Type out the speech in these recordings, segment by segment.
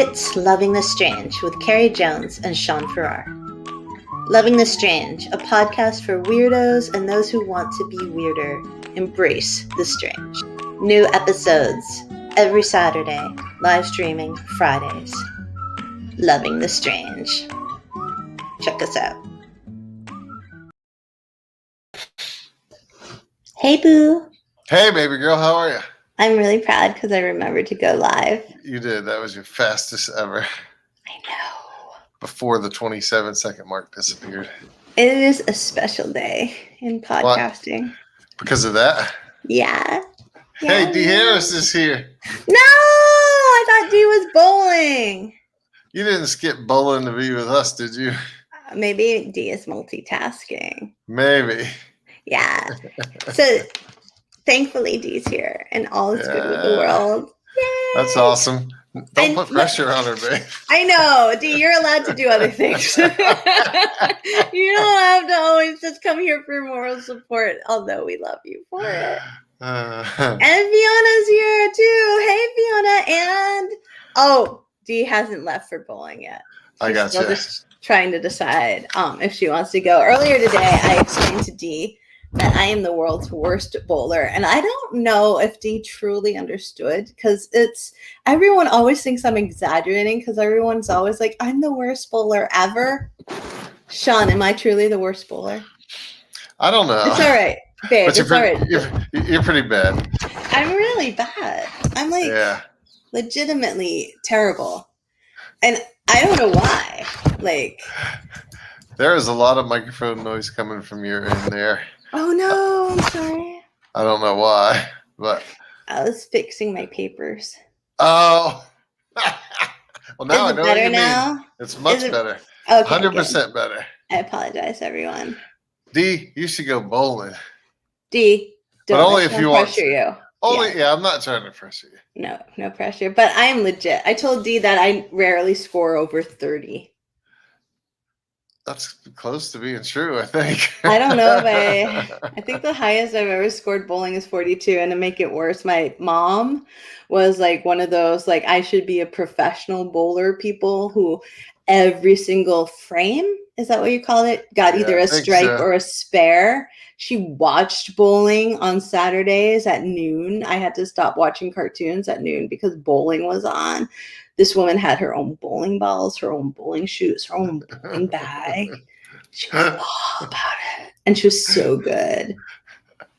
It's Loving the Strange with Carrie Jones and Sean Farrar. Loving the Strange, a podcast for weirdos and those who want to be weirder. Embrace the strange. New episodes every Saturday, live streaming Fridays. Loving the Strange. Check us out. Hey, boo. Hey, baby girl, how are you? I'm really proud because I remembered to go live. You did. That was your fastest ever. I know. Before the 27-second mark disappeared. It is a special day in podcasting. What? Because of that? Yeah. Hey, D. Harris is here. No! I thought D was bowling. You didn't skip bowling to be with us, did you? Maybe D is multitasking. Maybe. Yeah. So thankfully D's here and all is good with the world. Yay! That's awesome. Don't put pressure on her, babe. I know. D, you're allowed to do other things. You don't have to always just come here for moral support, although we love you for it. And Fiona's here too. Hey, Fiona. And D hasn't left for bowling yet. I got you. Just trying to decide if she wants to go. Earlier today, I explained to D that I am the world's worst bowler. And I don't know if D truly understood because everyone always thinks I'm exaggerating because everyone's always like, I'm the worst bowler ever. Sean, am I truly the worst bowler? I don't know. It's all right, babe. It's all right. You're pretty bad. I'm really bad. I'm legitimately terrible. And I don't know why. There is a lot of microphone noise coming from your end there. Oh no, I'm sorry. I don't know why, but I was fixing my papers. Oh. Well, now I know what you mean. It's much better. Okay, 100% better. I apologize, everyone. D, you should go bowling. D, but only if you want to. Pressure you. Yeah, I'm not trying to pressure you. No pressure. But I am legit. I told D that I rarely score over 30. That's close to being true, I think. I don't know if I think the highest I've ever scored bowling is 42. And to make it worse, my mom was like one of those, like, I should be a professional bowler people who every single frame, is that what you call it? Got either a stripe or a spare. She watched bowling on Saturdays at noon. I had to stop watching cartoons at noon because bowling was on. This woman had her own bowling balls, her own bowling shoes, her own bowling bag. She was all about it. And she was so good.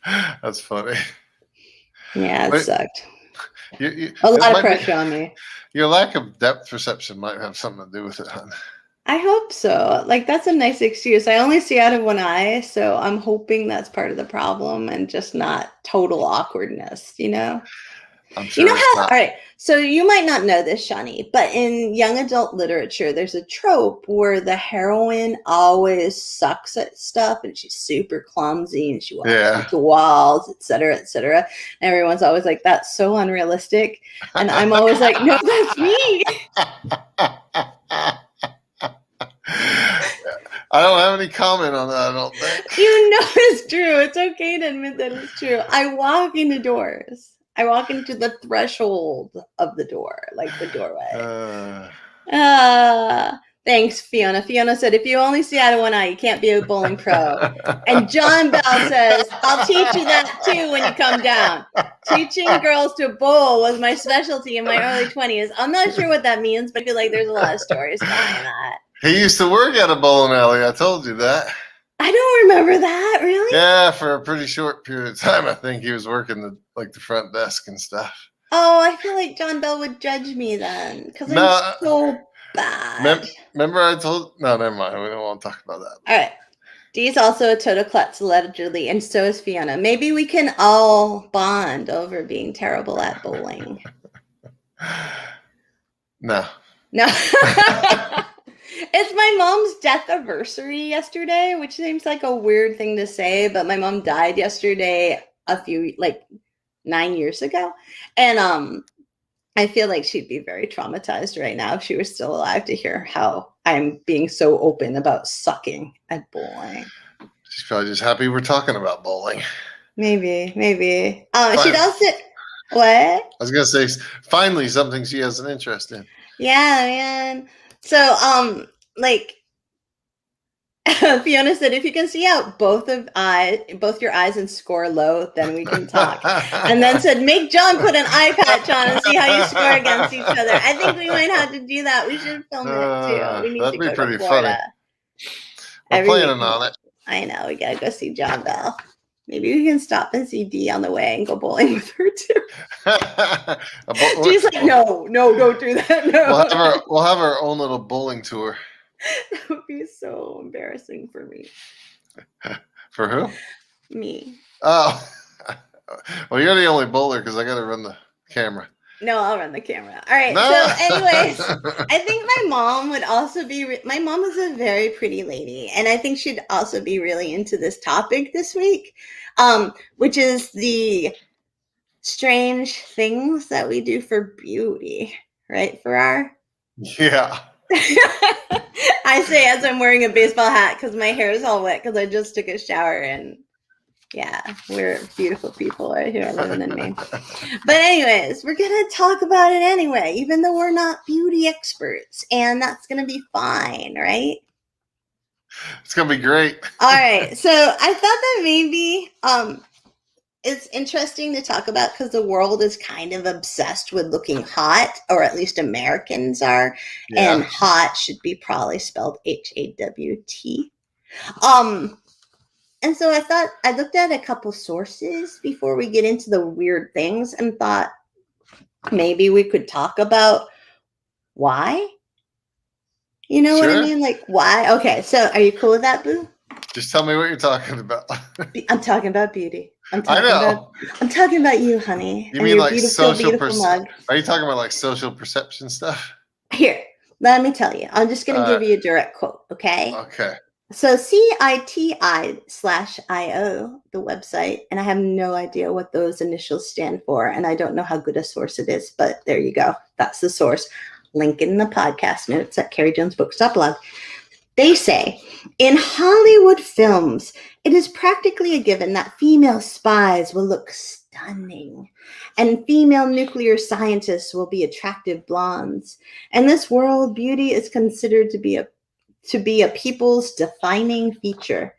That's funny. Yeah, it sucked. A lot of pressure on me. Your lack of depth perception might have something to do with it, hon. I hope so. That's a nice excuse. I only see out of one eye, so I'm hoping that's part of the problem and just not total awkwardness, you know? I'm sure all right, so you might not know this, Shani, but in young adult literature, there's a trope where the heroine always sucks at stuff and she's super clumsy and she walks into walls, et cetera, et cetera. And everyone's always like, that's so unrealistic. And I'm always like, no, that's me. I don't have any comment on that, I don't think. You know it's true. It's okay to admit that it's true. I walk into doors. I walk into the threshold of the door, like the doorway. Thanks, Fiona. Fiona said, if you only see out of one eye, you can't be a bowling pro. And John Bell says, I'll teach you that too when you come down. Teaching girls to bowl was my specialty in my early 20s. I'm not sure what that means, but I feel like there's a lot of stories behind that. He used to work at a bowling alley. I told you that. I don't remember that, really? Yeah, for a pretty short period of time, I think he was working the front desk and stuff. Oh, I feel like John Bell would judge me then because I'm so bad. Remember I told... No, never mind. We don't want to talk about that. All right. Dee's also a total klutz, allegedly, and so is Fiona. Maybe we can all bond over being terrible at bowling. No. It's my mom's death anniversary yesterday, which seems like a weird thing to say, but my mom died yesterday 9 years ago. And I feel like she'd be very traumatized right now if she was still alive to hear how I'm being so open about sucking at bowling. She's probably just happy we're talking about bowling. Maybe. She does it. What? I was going to say, finally, something she has an interest in. Yeah, man. So, like, Fiona said, if you can see out both your eyes and score low, then we can talk. And then said, make John put an eye patch on and see how you score against each other. I think we might have to do that. We should film it too. We need to go to Florida. We're planning on it. I know. We gotta go see John Bell. Maybe we can stop and see Dee on the way and go bowling with her too. She's like, no, don't do that. No. We'll have our own little bowling tour. That would be so embarrassing for me. For who? Me. Oh. Well, you're the only bowler because I got to run the camera. No, I'll run the camera. All right. No. So anyways, I think my mom would also be, my mom is a very pretty lady. And I think she'd also be really into this topic this week, which is the strange things that we do for beauty, right, Farrar? Yeah. I say as I'm wearing a baseball hat because my hair is all wet because I just took a shower, and yeah, we're beautiful people right here living in Maine. But anyways, we're going to talk about it anyway, even though we're not beauty experts, and that's going to be fine, right? It's going to be great. All right. So I thought that maybe it's interesting to talk about because the world is kind of obsessed with looking hot, or at least Americans are. Yeah. And hot should be probably spelled H-A-W-T. And so I thought I looked at a couple sources before we get into the weird things and thought maybe we could talk about why. You know what I mean? Like why? Okay. So are you cool with that, Boo? Just tell me what you're talking about. I'm talking about beauty. I'm talking about you, honey. You mean like social perception? Are you talking about like social perception stuff? Here, let me tell you. I'm just going to give you a direct quote, okay? Okay. So CITI/IO, the website, and I have no idea what those initials stand for, and I don't know how good a source it is, but there you go. That's the source. Link in the podcast notes at carriejonesbooks.blog. They say, in Hollywood films, it is practically a given that female spies will look stunning, and female nuclear scientists will be attractive blondes. In this world, beauty is considered to be a people's defining feature.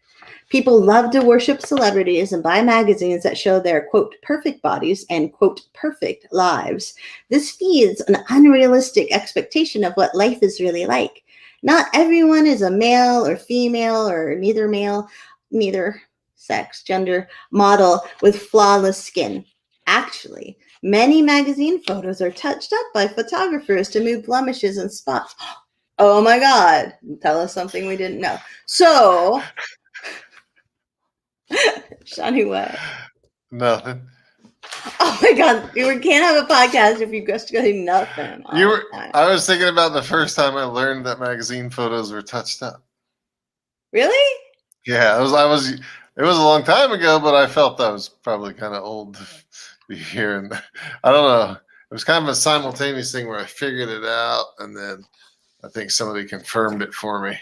People love to worship celebrities and buy magazines that show their, quote, perfect bodies and, quote, perfect lives. This feeds an unrealistic expectation of what life is really like. Not everyone is a male or female or neither sex, gender model with flawless skin. Actually, many magazine photos are touched up by photographers to remove blemishes and spots. Oh my God, tell us something we didn't know. So, Shawnee, what? Nothing. Oh my God, we can't have a podcast if you just go nothing. I was thinking about the first time I learned that magazine photos were touched up. Really? Yeah, it was a long time ago, but I felt that was probably kind of old to be hearing. I don't know. It was kind of a simultaneous thing where I figured it out, and then I think somebody confirmed it for me.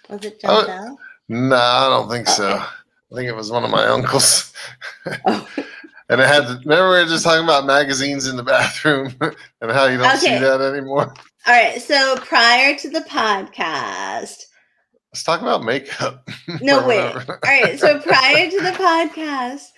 Was it John Bell? No, I don't think so. I think it was one of my uncles. Oh. And it had remember we were just talking about magazines in the bathroom and how you don't see that anymore. All right. So prior to the podcast. Let's talk about makeup. No, wait. All right. So prior to the podcast,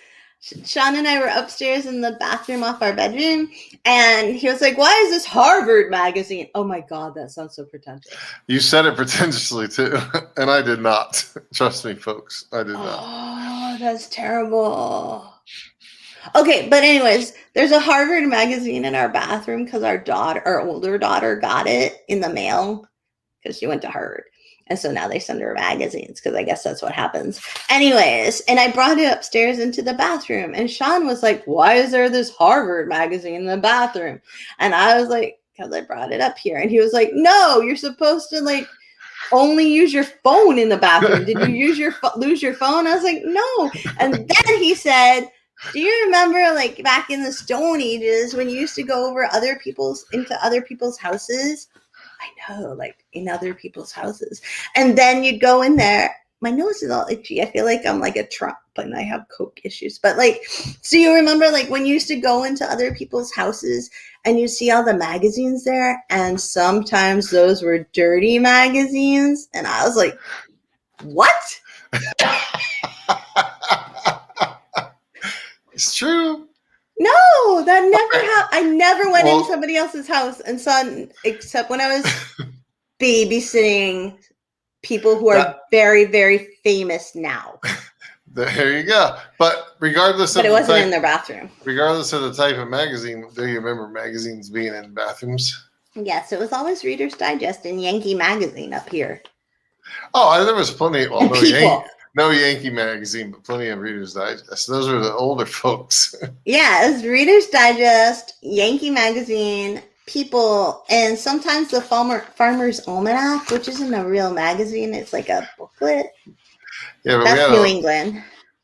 Sean and I were upstairs in the bathroom off our bedroom, and he was like, why is this Harvard magazine? Oh my God, that sounds so pretentious. You said it pretentiously too, and I did not. Trust me, folks. I did not. Oh, that's terrible. Okay, but anyways, there's a Harvard magazine in our bathroom because our older daughter got it in the mail because she went to Harvard. And so now they send her magazines because I guess that's what happens. Anyways, and I brought it upstairs into the bathroom. And Sean was like, why is there this Harvard magazine in the bathroom? And I was like, because I brought it up here. And he was like, no, you're supposed to like only use your phone in the bathroom. Did you lose your phone? I was like, no. And then he said, do you remember like back in the Stone Ages when you used to go over into other people's houses? I know, like in other people's houses. And then you'd go in there my nose is all itchy. I feel like I'm like a Trump and I have coke issues. But like, so you remember like when you used to go into other people's houses and you see all the magazines there, and sometimes those were dirty magazines, and I was like, what? It's true. No, that never happened. I never went Well- in somebody else's house and saw, except when I was babysitting people who are very, very famous now. There you go. But regardless But of it the wasn't type, in their bathroom. regardless of the type of magazine, do you remember magazines being in bathrooms? Yes, it was always Reader's Digest and Yankee Magazine up here. Oh, there was plenty. Well, And people. no Yankee magazine, but plenty of Reader's Digest. Those were the older folks. Yeah, it was Reader's Digest, Yankee Magazine, People, and sometimes the Farmer's Almanac, which isn't a real magazine. It's like a booklet. Yeah, but That's New England.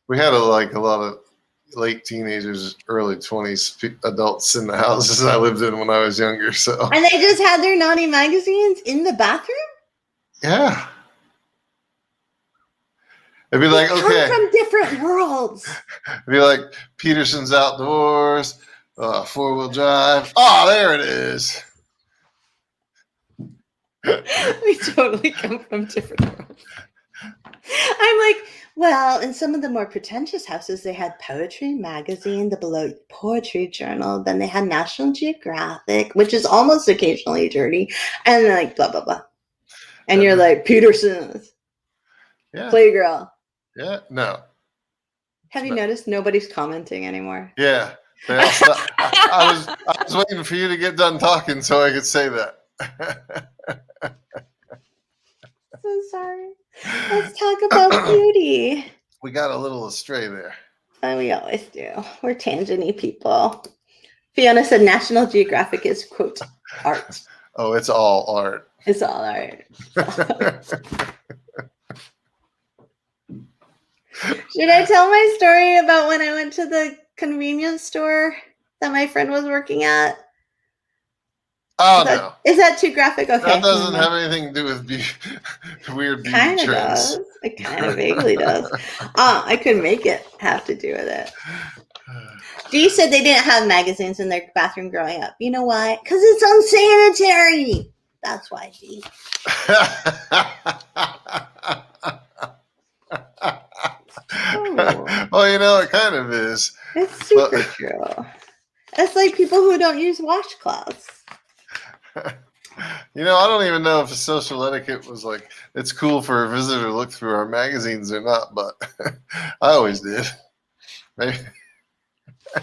We had a lot of late teenagers, early 20s adults in the houses I lived in when I was younger. So And they just had their naughty magazines in the bathroom? yeah. It'd be like, Come okay. from different worlds. It'd be like Peterson's Outdoors, 4-wheel drive. Oh, there it is. We totally come from different worlds. I'm like, well, in some of the more pretentious houses, they had Poetry Magazine, the Below Poetry Journal. Then they had National Geographic, which is almost occasionally dirty, and like blah blah blah. And you're like Peterson's, Yeah. Playgirl. Yeah. No. Have you noticed nobody's commenting anymore? Yeah. They all stopped. I was waiting for you to get done talking so I could say that. So sorry. Let's talk about beauty. We got a little astray there. And we always do. We're tangenty people. Fiona said National Geographic is, quote, art. Oh, it's all art. It's all art. Should I tell my story about when I went to the convenience store that my friend was working at? Oh, no. Is that too graphic? Okay. That doesn't have anything to do with weird beauty Kind of trends. does. It kind of vaguely does. I could make it have to do with it. Dee said they didn't have magazines in their bathroom growing up. You know why? Because it's unsanitary. That's why, Dee. Oh. Well, you know, it kind of is. It's super true. It's like people who don't use washcloths. You know, I don't even know if social etiquette was like, it's cool for a visitor to look through our magazines or not, but I always did. Maybe. All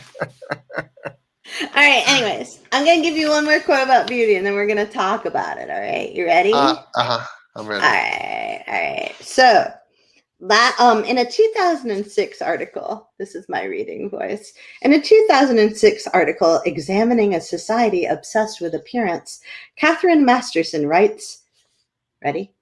right, anyways, I'm going to give you one more quote about beauty, and then we're going to talk about it, all right? You ready? I'm ready. All right. So, in a 2006 article, this is my reading voice. In a 2006 article examining a society obsessed with appearance, Catherine Masterson writes, ready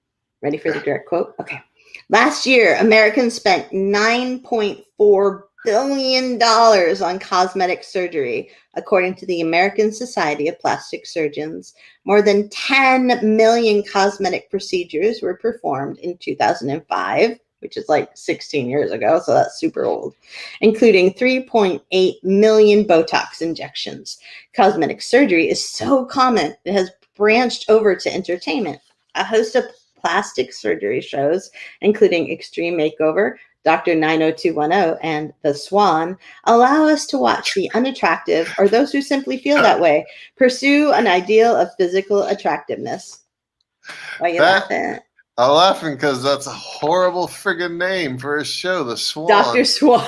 for the direct quote? Okay. Last year, Americans spent $9.4 billion on cosmetic surgery, according to the American Society of Plastic Surgeons. More than 10 million cosmetic procedures were performed in 2005. Which is like 16 years ago, so that's super old, including 3.8 million Botox injections. Cosmetic surgery is so common, it has branched over to entertainment. A host of plastic surgery shows, including Extreme Makeover, Dr. 90210, and The Swan, allow us to watch the unattractive, or those who simply feel that way, pursue an ideal of physical attractiveness. Why are you laughing? I'm laughing because that's a horrible friggin' name for a show, The Swan. Dr. Swan.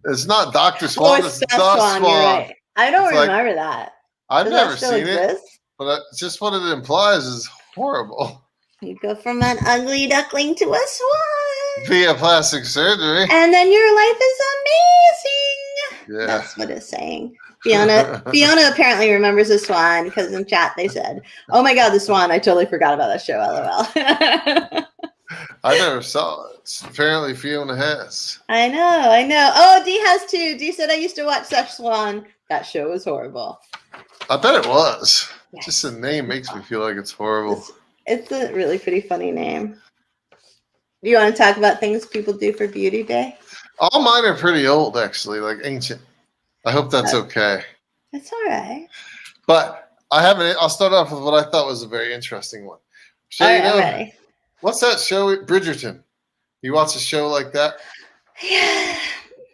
It's not Dr. Swan, it's The Swan. You're right. I don't remember that. I've never seen it, but just what it implies is horrible. You go from an ugly duckling to a swan. Via plastic surgery. And then your life is amazing. Yeah. That's what it's saying. Fiona apparently remembers The Swan because in chat they said, "Oh my God, The Swan! I totally forgot about that show." LOL. I never saw it. Apparently, Fiona has. I know. Oh, Dee has too. Dee said, "I used to watch such Swan. That show was horrible." I bet it was. Yes. Just the name makes me feel like it's horrible. It's a really pretty funny name. Do you want to talk about things people do for Beauty Day? All mine are pretty old, actually, like ancient. I hope that's okay. That's all right. But I'll start off with what I thought was a very interesting one. So, All right, I'm ready. what's that show, Bridgerton? You watch a show like that? Yeah.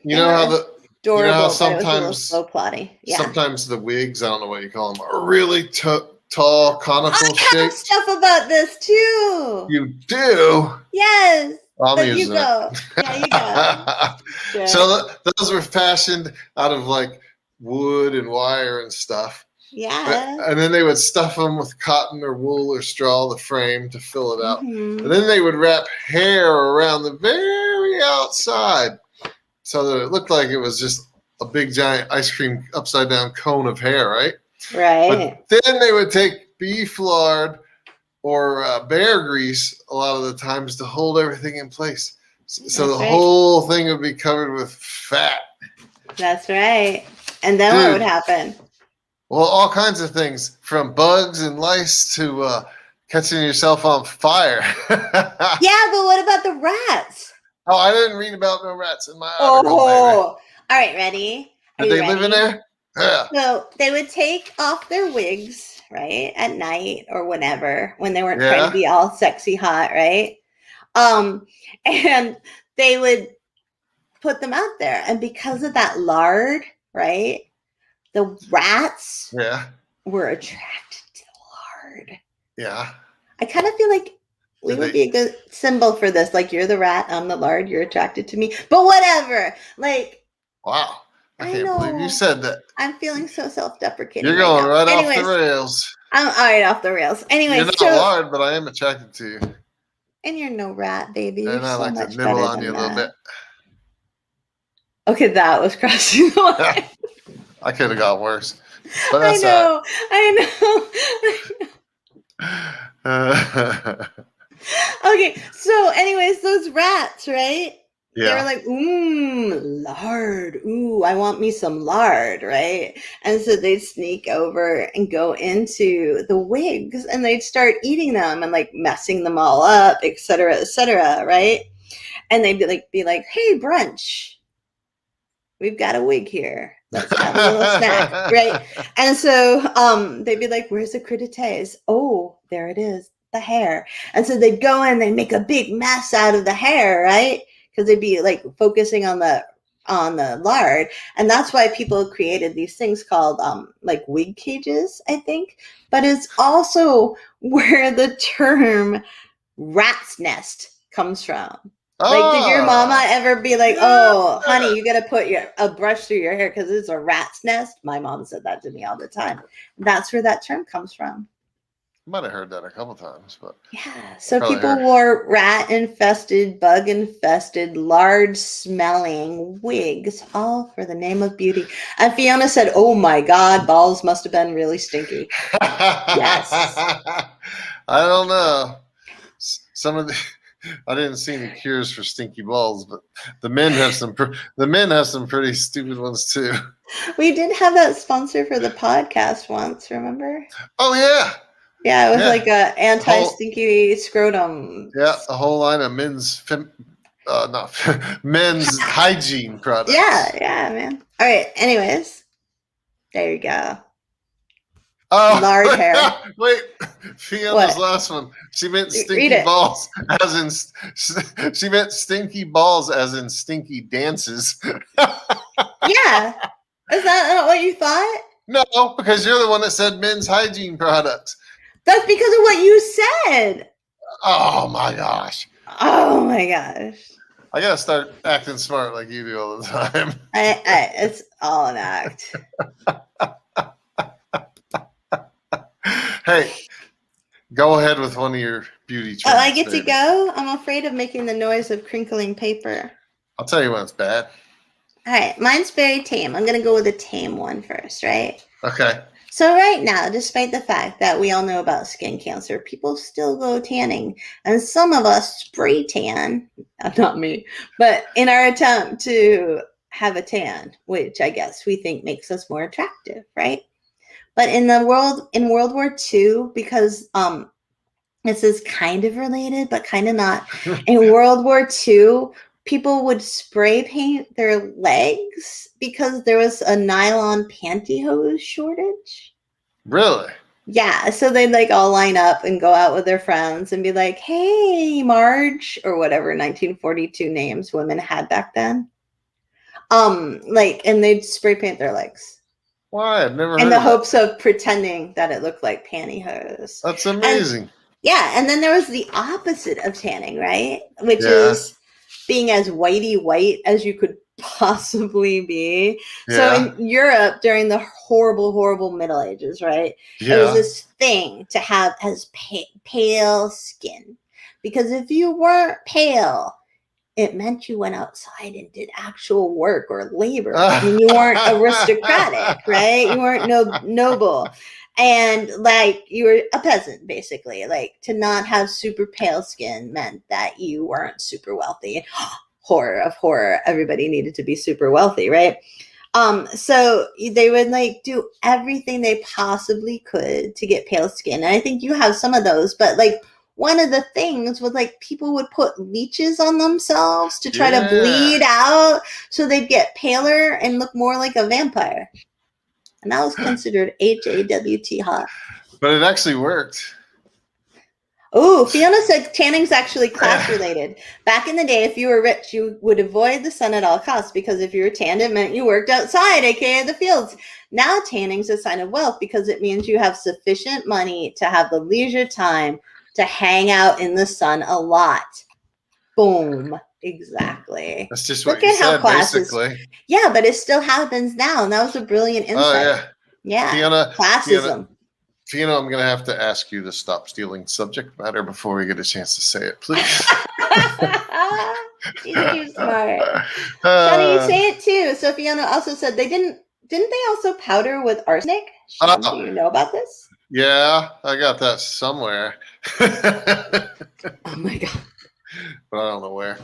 You know how adorable, sometimes, but it was a little slow plotty. Yeah. sometimes the wigs, I don't know what you call them, are really tall, conical shape. I have stuff about this too. You do? Yes. I'm but using you go. it. Yeah, you go. Sure. So those were fashioned out of like wood and wire and stuff. Yeah. And then they would stuff them with cotton or wool or straw, the frame, to fill it out. Mm-hmm. And then they would wrap hair around the very outside so that it looked like it was just a big giant ice cream upside down cone of hair, right? Right. But then they would take beef lard or bear grease a lot of the times to hold everything in place. So the whole thing would be covered with fat. That's right. And then what would happen? Well, all kinds of things, from bugs and lice to catching yourself on fire. Yeah, but what about the rats? Oh, I didn't read about no rats in my article. All right, ready? Did they live in there? Yeah. So they would take off their wigs, right, at night or whenever, when they weren't trying to be all sexy hot, right? And they would put them out there, and because of that lard, right, the rats were attracted to the lard. Yeah. I kind of feel like we would be a good symbol for this. Like, you're the rat, I'm the lard, you're attracted to me. But whatever. Like, wow. I can't believe you said that. I'm feeling so self-deprecating. You're going right off the rails. I'm all right off the rails. Anyways, you're not lard, but I am attracted to you. And you're no rat, baby. And you're I like to nibble on you a little bit. Okay, that was crossing the line. I could have got worse. But that's I know. Okay, so anyways, those rats, right? Yeah. They were like, lard. Ooh, I want me some lard, right? And so they'd sneak over and go into the wigs and they'd start eating them and like messing them all up, et cetera, right? And they'd be like, hey, brunch. We've got a wig here. Let's have a little snack, right? And so they'd be like, where's the crudité? Oh, there it is, the hair. And so they'd go in, they'd make a big mess out of the hair, right? Because they'd be like focusing on the lard. And that's why people created these things called like wig cages, I think. But it's also where the term rat's nest comes from. Like, did your mama ever be like, oh, honey, you got to put a brush through your hair because it's a rat's nest? My mom said that to me all the time. That's where that term comes from. I might have heard that a couple times, but yeah. So people wore rat-infested, bug-infested, lard-smelling wigs, all for the name of beauty. And Fiona said, "Oh my God, balls must have been really stinky." Yes. I don't know. Some of the I didn't see any cures for stinky balls, but the men have some pretty stupid ones too. We did have that sponsor for the podcast once. Remember? Oh yeah. Yeah, it was like a anti-stinky scrotum. Yeah, a whole line of men's hygiene products. Yeah, man. All right. Anyways, there you go. Oh, lard hair. Wait, Fiona's last one. She meant stinky balls, as in she meant stinky balls, as in stinky dances. Yeah, is that not what you thought? No, because you're the one that said men's hygiene products. That's because of what you said. Oh my gosh. Oh my gosh. I gotta start acting smart like you do all the time. It's all an act. Hey, go ahead with one of your beauty trends. Oh, I get to go? I'm afraid of making the noise of crinkling paper. I'll tell you when it's bad. All right, mine's very tame. I'm going to go with a tame one first, right? Okay. So right now, despite the fact that we all know about skin cancer, people still go tanning. And some of us spray tan, not me, but in our attempt to have a tan, which I guess we think makes us more attractive, right? But in World War II, because this is kind of related, but kind of not. In World War II, people would spray paint their legs because there was a nylon pantyhose shortage. Really? Yeah, so they'd like all line up and go out with their friends and be like, "Hey, Marge," or whatever 1942 names women had back then. Like, and they'd spray paint their legs Why? I've never in heard the of that. hopes of pretending that it looked like pantyhose. That's And amazing. yeah, and then there was the opposite of tanning, right? Which Yeah. is being as whitey white as you could possibly be. So Yeah. in Europe during the horrible, horrible Middle Ages, right? It was Yeah. this thing to have as pale skin. Because if you weren't pale, it meant you went outside and did actual work or labor. I mean, you weren't aristocratic, right? You weren't noble. And like you were a peasant, basically. Like to not have super pale skin meant that you weren't super wealthy. Horror of horror. Everybody needed to be super wealthy, right? So they would like do everything they possibly could to get pale skin. And I think you have some of those, but like one of the things was like people would put leeches on themselves to try to bleed out so they'd get paler and look more like a vampire. And that was considered HAWT hot. But it actually worked. Oh, Fiona said tanning's actually class related. Back in the day, if you were rich, you would avoid the sun at all costs because if you were tanned, it meant you worked outside, aka the fields. Now tanning's a sign of wealth because it means you have sufficient money to have the leisure time to hang out in the sun a lot. Boom. Exactly. That's just what you said, basically. Yeah, but it still happens now, and that was a brilliant insight. Oh, yeah. Yeah. Fiona, classism. Fiona, I'm going to have to ask you to stop stealing subject matter before we get a chance to say it, please. She's too smart. Johnny, you say it too. So Fiona also said didn't they also powder with arsenic? Sean, do you know about this? Yeah, I got that somewhere. Oh my god. But I don't know where.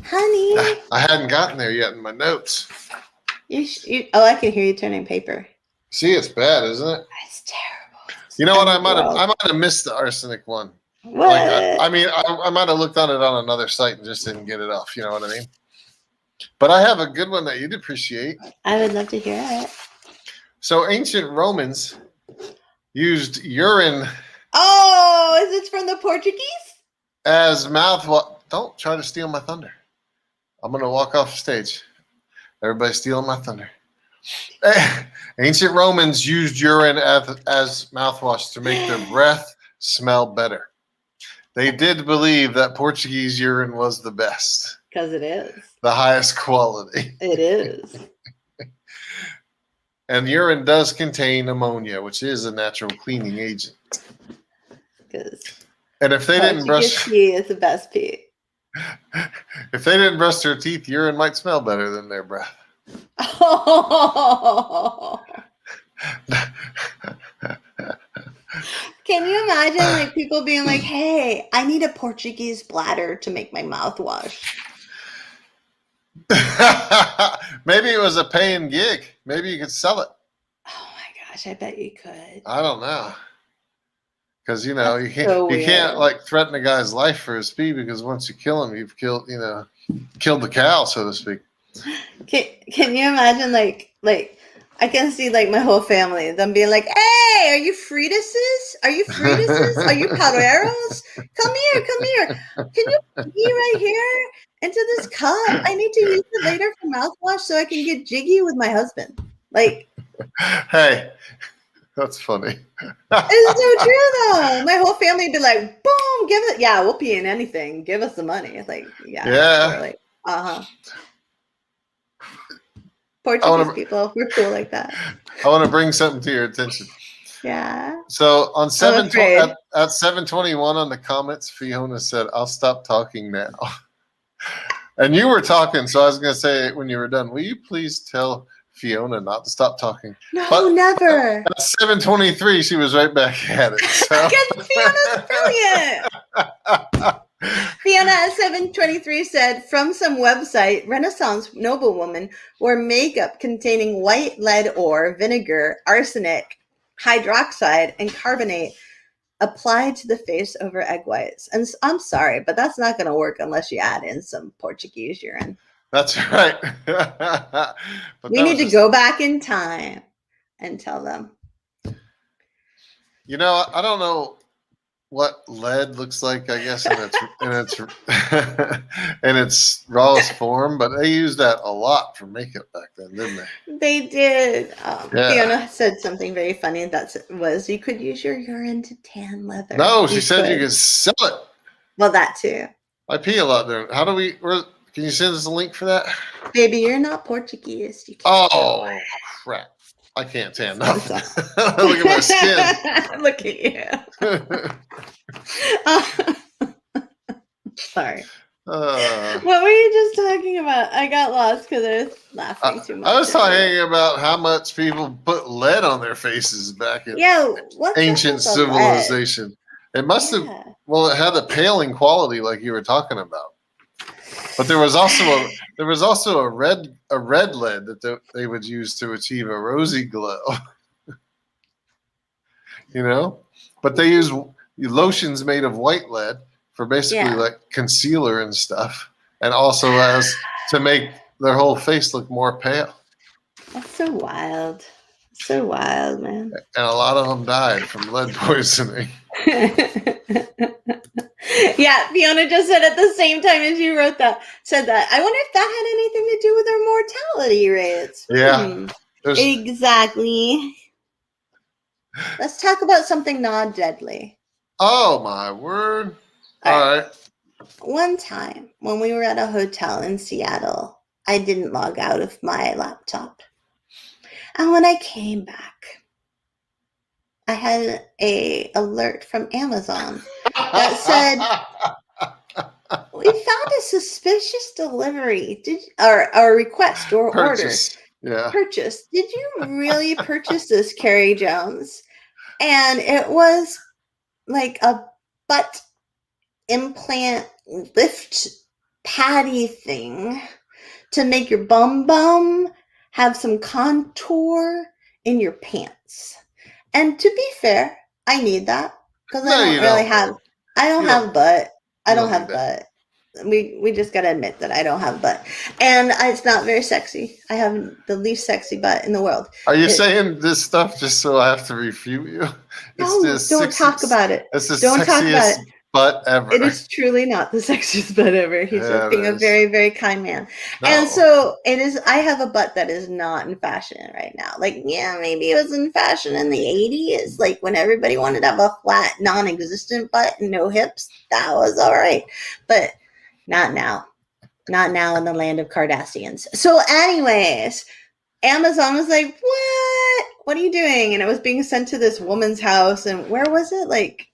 Honey. I hadn't gotten there yet in my notes. I can hear you turning paper. See, it's bad, isn't it? It's terrible. You know what? I might have missed the arsenic one. What? Like, I might have looked on it on another site and just didn't get it off. You know what I mean? But I have a good one that you'd appreciate. I would love to hear it. So ancient Romans used urine. Oh, is it from the Portuguese? As mouthwash. Don't try to steal my thunder. I'm going to walk off the stage. Everybody's stealing my thunder. Ancient Romans used urine as mouthwash to make their breath smell better. They did believe that Portuguese urine was the best. Because it is. The highest quality. It is. And urine does contain ammonia, which is a natural cleaning agent. And if they didn't brush... pee is the best pee. If they didn't brush their teeth, urine might smell better than their breath. Oh. Can you imagine like people being like, "Hey, I need a Portuguese bladder to make my mouthwash." Maybe it was a paying gig. Maybe you could sell it. Oh my gosh, I bet you could. I don't know. Because you know That's you can't like threaten a guy's life for his pee because once you kill him, you've killed the cow, so to speak. Can you imagine like I can see like my whole family them being like, "Hey, are you fetuses? Are you fetuses? Are you pareros? Come here. Can you pee right here into this cup? I need to use it later for mouthwash so I can get jiggy with my husband." Like, hey, that's funny. It's so true though. My whole family would be like, "Boom, give it. Yeah, we'll pee in anything. Give us the money." It's like, yeah. Like, Portuguese people, we're cool like that. I want to bring something to your attention. Yeah. So on at 7:21 on the comments, Fiona said, "I'll stop talking now." And you were talking, so I was going to say when you were done, will you please tell Fiona not to stop talking? No, but never. At 7:23, she was right back at it. So. Because Fiona's brilliant. Fiona at 7:23 said, from some website, Renaissance noblewomen wore makeup containing white lead ore, vinegar, arsenic, hydroxide, and carbonate applied to the face over egg whites. And I'm sorry, but that's not going to work unless you add in some Portuguese urine. That's right. But we need to go back in time and tell them. You know, I don't know what lead looks like, I guess, in its rawest form, but they used that a lot for makeup back then, didn't they? They did. Fiona said something very funny. That was you could use your urine to tan leather. No, she said you could sell it. Well, that too. I pee a lot there. How do we? Can you send us a link for that? Baby, you're not Portuguese. You can't crap. I can't tan nothing. Look at my skin. Look at you. Sorry. What were you just talking about? I got lost because I was laughing too much. I was talking about how much people put lead on their faces back in ancient civilization. It must have. Well, it had a paling quality, like you were talking about. But there was also a red lead that they would use to achieve a rosy glow. You know, but they use lotions made of white lead for basically like concealer and stuff, and also as to make their whole face look more pale. That's so wild. So wild, man. And a lot of them died from lead poisoning. Yeah, Fiona just said at the same time as you said that. I wonder if that had anything to do with their mortality rates. Yeah. Exactly. Let's talk about something non-deadly. Oh, my word. All right. One time when we were at a hotel in Seattle, I didn't log out of my laptop. And when I came back, I had an alert from Amazon that said, we found a suspicious delivery or a request or purchase. Order. Yeah. Purchase. Did you really purchase this, Carrie Jones? And it was like a butt implant lift patty thing to make your bum have some contour in your pants. And to be fair, I need that because I don't really have. I don't have butt. I don't have butt. We just gotta admit that I don't have butt, and it's not very sexy. I have the least sexy butt in the world. Are you saying this stuff just so I have to refute you? Don't talk about it. Don't talk about it. Butt ever. It is truly not the sexiest butt ever. He's being a very, very kind man. No. And so it is. I have a butt that is not in fashion right now. Like, yeah, maybe it was in fashion in the 80s, like when everybody wanted to have a flat, non-existent butt and no hips. That was all right. But not now. Not now in the land of Kardashians. So anyways, Amazon was like, what are you doing? And it was being sent to this woman's house. And where was it? Like,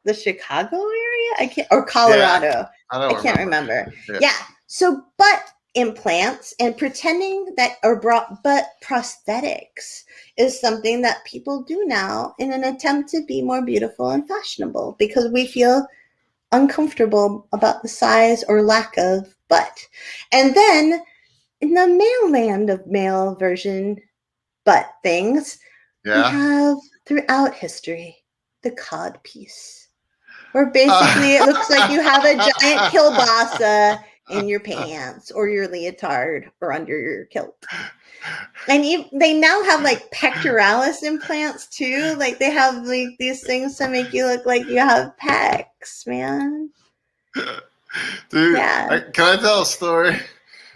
the Chicago area? Or Colorado. Yeah, I can't remember. Yeah. So butt implants and pretending that or butt prosthetics is something that people do now in an attempt to be more beautiful and fashionable because we feel uncomfortable about the size or lack of butt. And then in the male land of male version butt things, we have throughout history the cod piece. Where basically it looks like you have a giant kielbasa in your pants or your leotard or under your kilt. And they now have like pectoralis implants too. Like they have like these things to make you look like you have pecs, man. Dude, can I tell a story?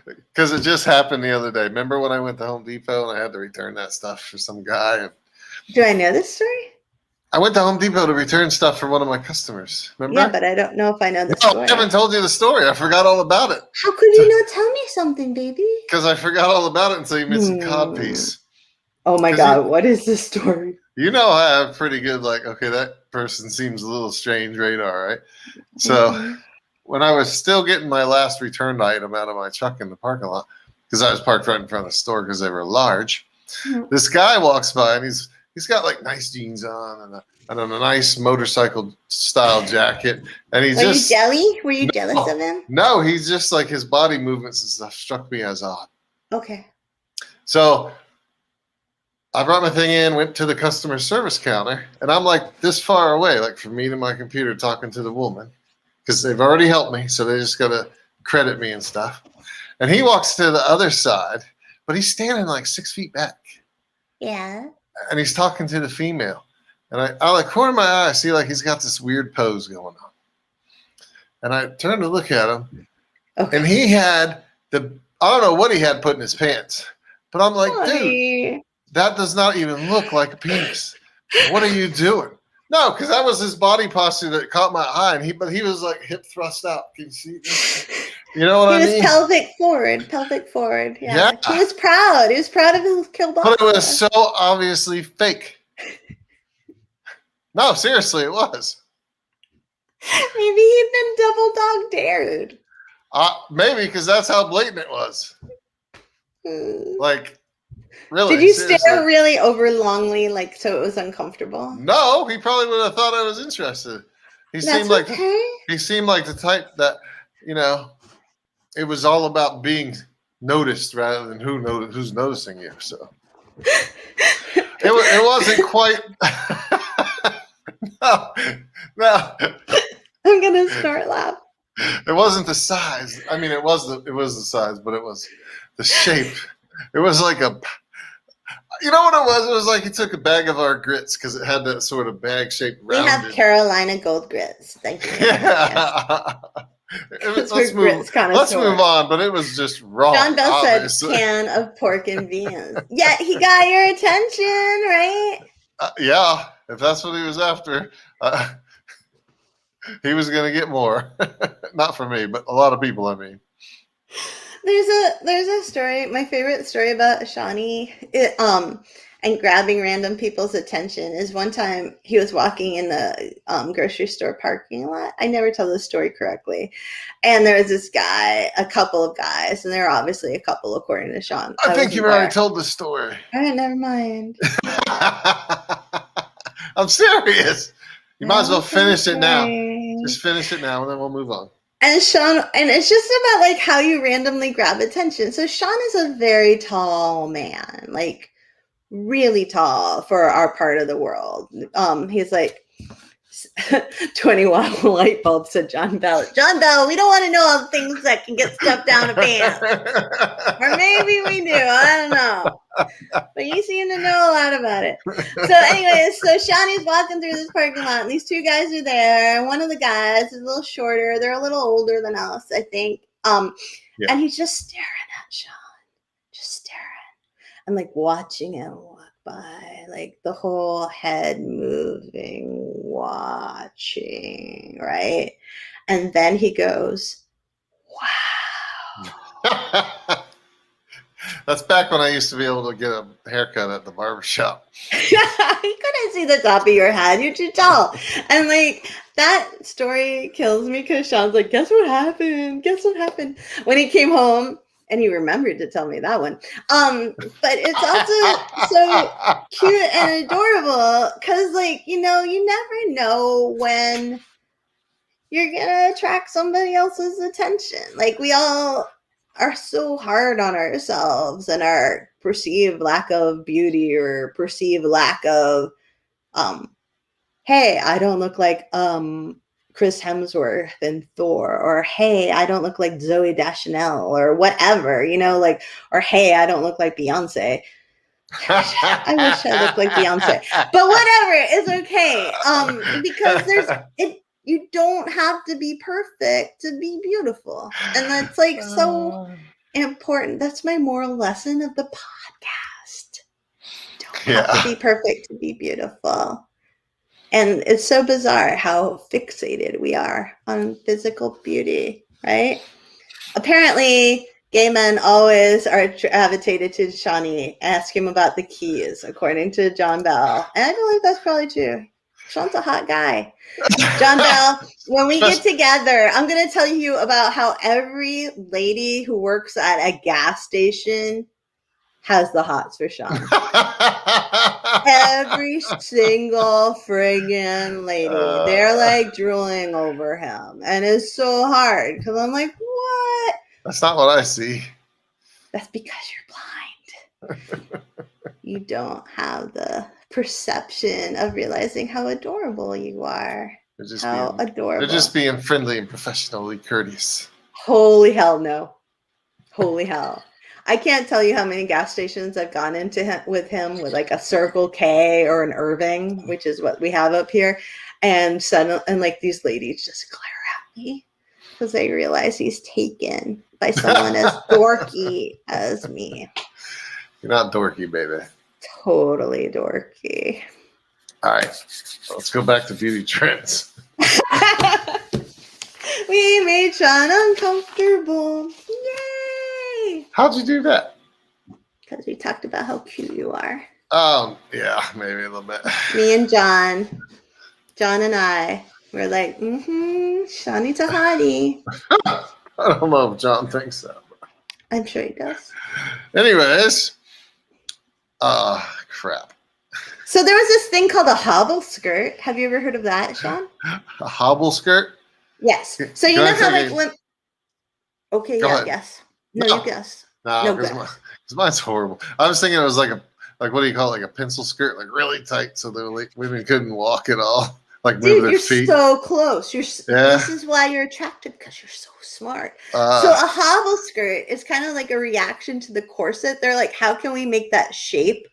Because it just happened the other day. Remember when I went to Home Depot and I had to return that stuff for some guy? Do I know this story? I went to Home Depot to return stuff for one of my customers. Remember? Yeah, but I don't know if I know the story. I haven't told you the story. I forgot all about it. How could you not tell me something, baby? Because I forgot all about it until you mentioned cod piece. Oh my God, what is this story? You know I have pretty good, like, okay, that person seems a little strange radar, right? So when I was still getting my last returned item out of my truck in the parking lot, because I was parked right in front of the store because they were large, this guy walks by and he's got like nice jeans on and a nice motorcycle style jacket. And he you jelly? Were you jealous of him? No, he's just like his body movements and stuff struck me as odd. Okay. So I brought my thing in, went to the customer service counter, and I'm like this far away, like from me to my computer talking to the woman, because they've already helped me, so they just gotta credit me and stuff. And he walks to the other side, but he's standing like 6 feet back. Yeah. And he's talking to the female. And I like corner my eye, I see like he's got this weird pose going on. And I turned to look at him, and he had I don't know what he had put in his pants, but I'm like, dude, that does not even look like a penis. What are you doing? No, because that was his body posture that caught my eye, and he was like hip thrust out. Can you see this? You know what I mean? He was pelvic forward. Yeah. He was proud. He was proud of his kielbasa. But it was so obviously fake. No, seriously, it was. Maybe he'd been double dog dared. Maybe, because that's how blatant it was. Like, really. Did you stare really over longly, like, so it was uncomfortable? No, he probably would have thought I was interested. He seemed like the type that, you know, it was all about being noticed rather than who's noticing you. So it wasn't quite. No. I'm gonna start laughing. It wasn't the size. I mean, it was the size, but it was the shape. It was like you know what it was? It was like he took a bag of our grits because it had that sort of bag shape. We have Carolina Gold grits. Thank you. Yeah. Let's move on, but it was just wrong. John Bell said can of pork and beans. Yeah, he got your attention, right? Yeah, if that's what he was after. He was going to get more. Not for me, but a lot of people, I mean. There's a story, my favorite story about Shawnee, and grabbing random people's attention is one time he was walking in the grocery store parking lot. I never tell this story correctly. And there was this guy, a couple of guys, and they're obviously a couple according to Sean. I think you've already told the story. All right, never mind. I'm serious. You might as well finish it now. Just finish it now, and then we'll move on. And Sean, and it's just about like how you randomly grab attention. So Sean is a very tall man, like really tall for our part of the world. He's like 20-watt light bulb, said John Bell. John Bell, we don't want to know all the things that can get stuffed down a pants. Or maybe we do. I don't know. But you seem to know a lot about it. So anyways, so Shawnee's walking through this parking lot, and these two guys are there. One of the guys is a little shorter. They're a little older than us, I think. And he's just staring at Sean. Just staring. And like watching him walk by, like the whole head moving, watching, right? And then he goes, wow. That's back when I used to be able to get a haircut at the barbershop. You couldn't see the top of your head. You're too tall. And like that story kills me because Sean's like, guess what happened? Guess what happened? When he came home, and he remembered to tell me that one. But it's also so cute and adorable because, like, you know, you never know when you're gonna attract somebody else's attention. Like, we all are so hard on ourselves and our perceived lack of beauty or perceived lack of, hey, I don't look like Chris Hemsworth and Thor, or hey, I don't look like Zoe Deschanel, or whatever, you know, like, or hey, I don't look like Beyonce. I wish I looked like Beyonce, but whatever, it's okay. Because you don't have to be perfect to be beautiful, and that's like so important. That's my moral lesson of the podcast. You don't have to be perfect to be beautiful. And it's so bizarre how fixated we are on physical beauty, right? Apparently, gay men always are gravitated to Shawnee, ask him about the keys, according to John Bell. And I believe that's probably true. Sean's a hot guy. John Bell, when we get together, I'm going to tell you about how every lady who works at a gas station has the hots for Sean. Every single friggin' lady. They're like drooling over him. And it's so hard because I'm like, what? That's not what I see. That's because you're blind. You don't have the perception of realizing how adorable you are. They're just How being they're just adorable. being friendly and professionally courteous. Holy hell no. Holy hell. I can't tell you how many gas stations I've gone into with him with like a Circle K or an Irving, which is what we have up here. And suddenly, and like these ladies just glare at me because they realize he's taken by someone as dorky as me. You're not dorky, baby. Totally dorky. All right, let's go back to beauty trends. We made Sean uncomfortable. Yay! How'd you do that? Because we talked about how cute you are. Yeah, maybe a little bit. Me and John and I were like, Shawnee's a hottie. I don't know if John thinks so. I'm sure he does. Anyways, crap. So there was this thing called a hobble skirt. Have you ever heard of that, Sean? A hobble skirt? Yes. So you know how like when... Okay, Go yeah, ahead. guess. No, you guess. No, because mine's horrible. I was thinking it was like what do you call it? Like a pencil skirt, like really tight, so they were like women couldn't walk at all, like move their you're feet. So close. This is why you're attracted, because you're so smart. So a hobble skirt is kind of like a reaction to the corset. They're like, how can we make that shape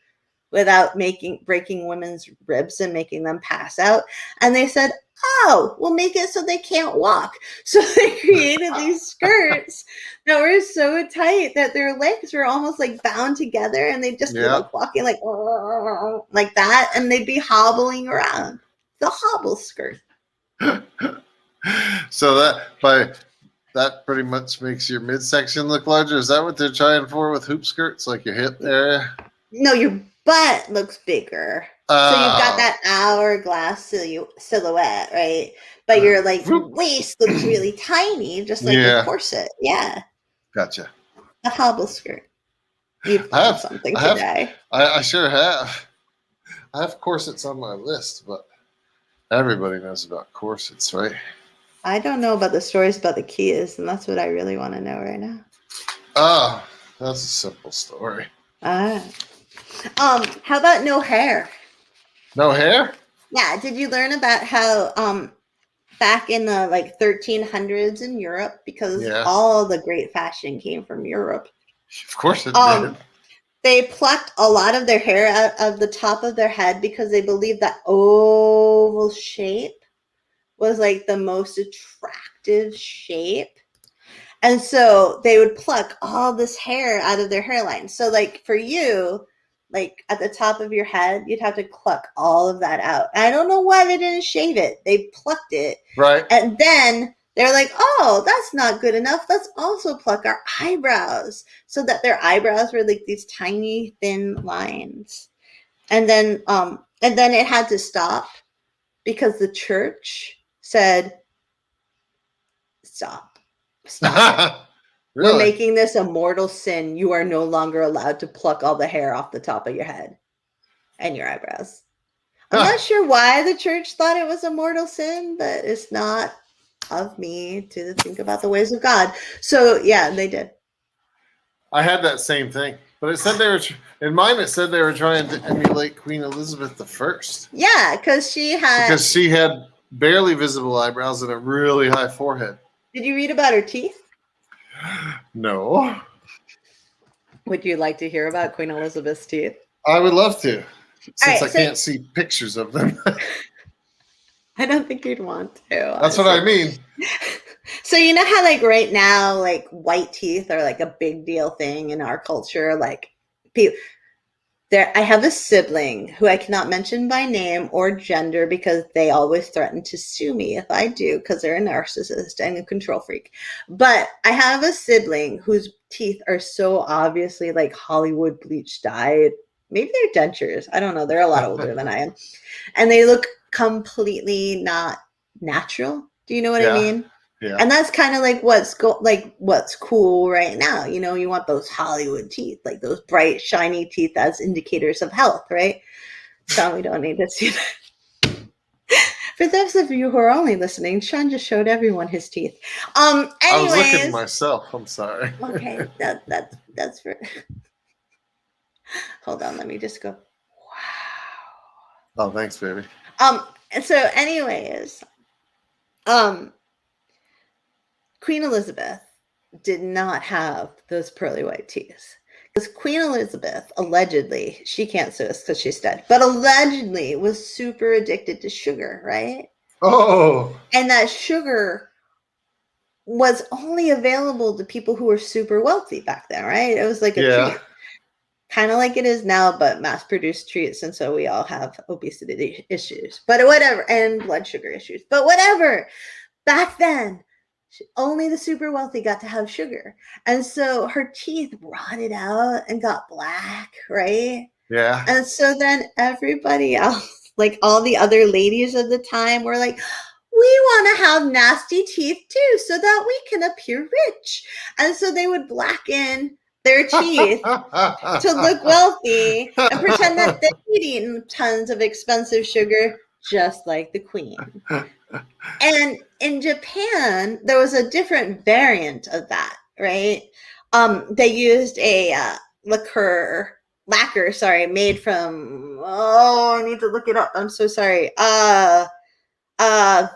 without breaking women's ribs and making them pass out? And they said, oh, we'll make it so they can't walk. So they created these skirts that were so tight that their legs were almost like bound together, and they'd just be like walking like that, and they'd be hobbling around. The hobble skirt. So that pretty much makes your midsection look larger. Is that what they're trying for with hoop skirts, like your hip area? No, your butt looks bigger. So you've got that hourglass silhouette, right? But your like waist looks really tiny, just like a corset. Yeah. Gotcha. A hobble skirt. You've learned something today. I sure have. I have corsets on my list, but everybody knows about corsets, right? I don't know about the stories about the keys, and that's what I really want to know right now. Oh, that's a simple story. How about no hair? No hair? Yeah. Did you learn about how back in the like 1300s in Europe, because all the great fashion came from Europe? Of course it did. They plucked a lot of their hair out of the top of their head because they believed that oval shape was like the most attractive shape. And so they would pluck all this hair out of their hairline. So like for you, like at the top of your head, you'd have to pluck all of that out. I don't know why they didn't shave it. They plucked it. Right. And then they're like, oh, that's not good enough. Let's also pluck our eyebrows, so that their eyebrows were like these tiny, thin lines. And then it had to stop because the church said, stop. Really? We're making this a mortal sin. You are no longer allowed to pluck all the hair off the top of your head and your eyebrows. I'm not sure why the church thought it was a mortal sin, but it's not of me to think about the ways of God. So yeah, they did. I had that same thing, but it said in mine. It said they were trying to emulate Queen Elizabeth I. Yeah, because she had barely visible eyebrows and a really high forehead. Did you read about her teeth? No. Would you like to hear about Queen Elizabeth's teeth? I would love to, since I can't see pictures of them. I don't think you'd want to. That's what I mean. So you know how like right now, like white teeth are like a big deal thing in our culture. Like people, I have a sibling who I cannot mention by name or gender because they always threaten to sue me if I do, because they're a narcissist and a control freak. But I have a sibling whose teeth are so obviously like Hollywood bleach dyed. Maybe they're dentures. I don't know. They're a lot older than I am. And they look completely not natural. Do you know what I mean? Yeah. And that's kind of like what's cool right now. You know, you want those Hollywood teeth, like those bright, shiny teeth as indicators of health, right? So we don't need to see that. For those of you who are only listening, Sean just showed everyone his teeth. Anyways, I was looking at myself. I'm sorry. Okay, that's for. Hold on, let me just go. Wow. Oh, thanks, baby. So anyways, Queen Elizabeth did not have those pearly white teeth. Because Queen Elizabeth, allegedly, she can't sue us because she's dead, but allegedly was super addicted to sugar, right? Oh. And that sugar was only available to people who were super wealthy back then, right? It was like a treat. Kind of like it is now, but mass-produced treats, and so we all have obesity issues. But whatever, and blood sugar issues. But whatever. Back then, only the super wealthy got to have sugar. And so her teeth rotted out and got black, right? Yeah. And so then everybody else, like all the other ladies of the time, were like, we want to have nasty teeth too, so that we can appear rich. And so they would blacken their teeth to look wealthy and pretend that they'd eaten tons of expensive sugar, just like the queen. And in Japan, there was a different variant of that, right? They used a lacquer, made from, I need to look it up. I'm so sorry.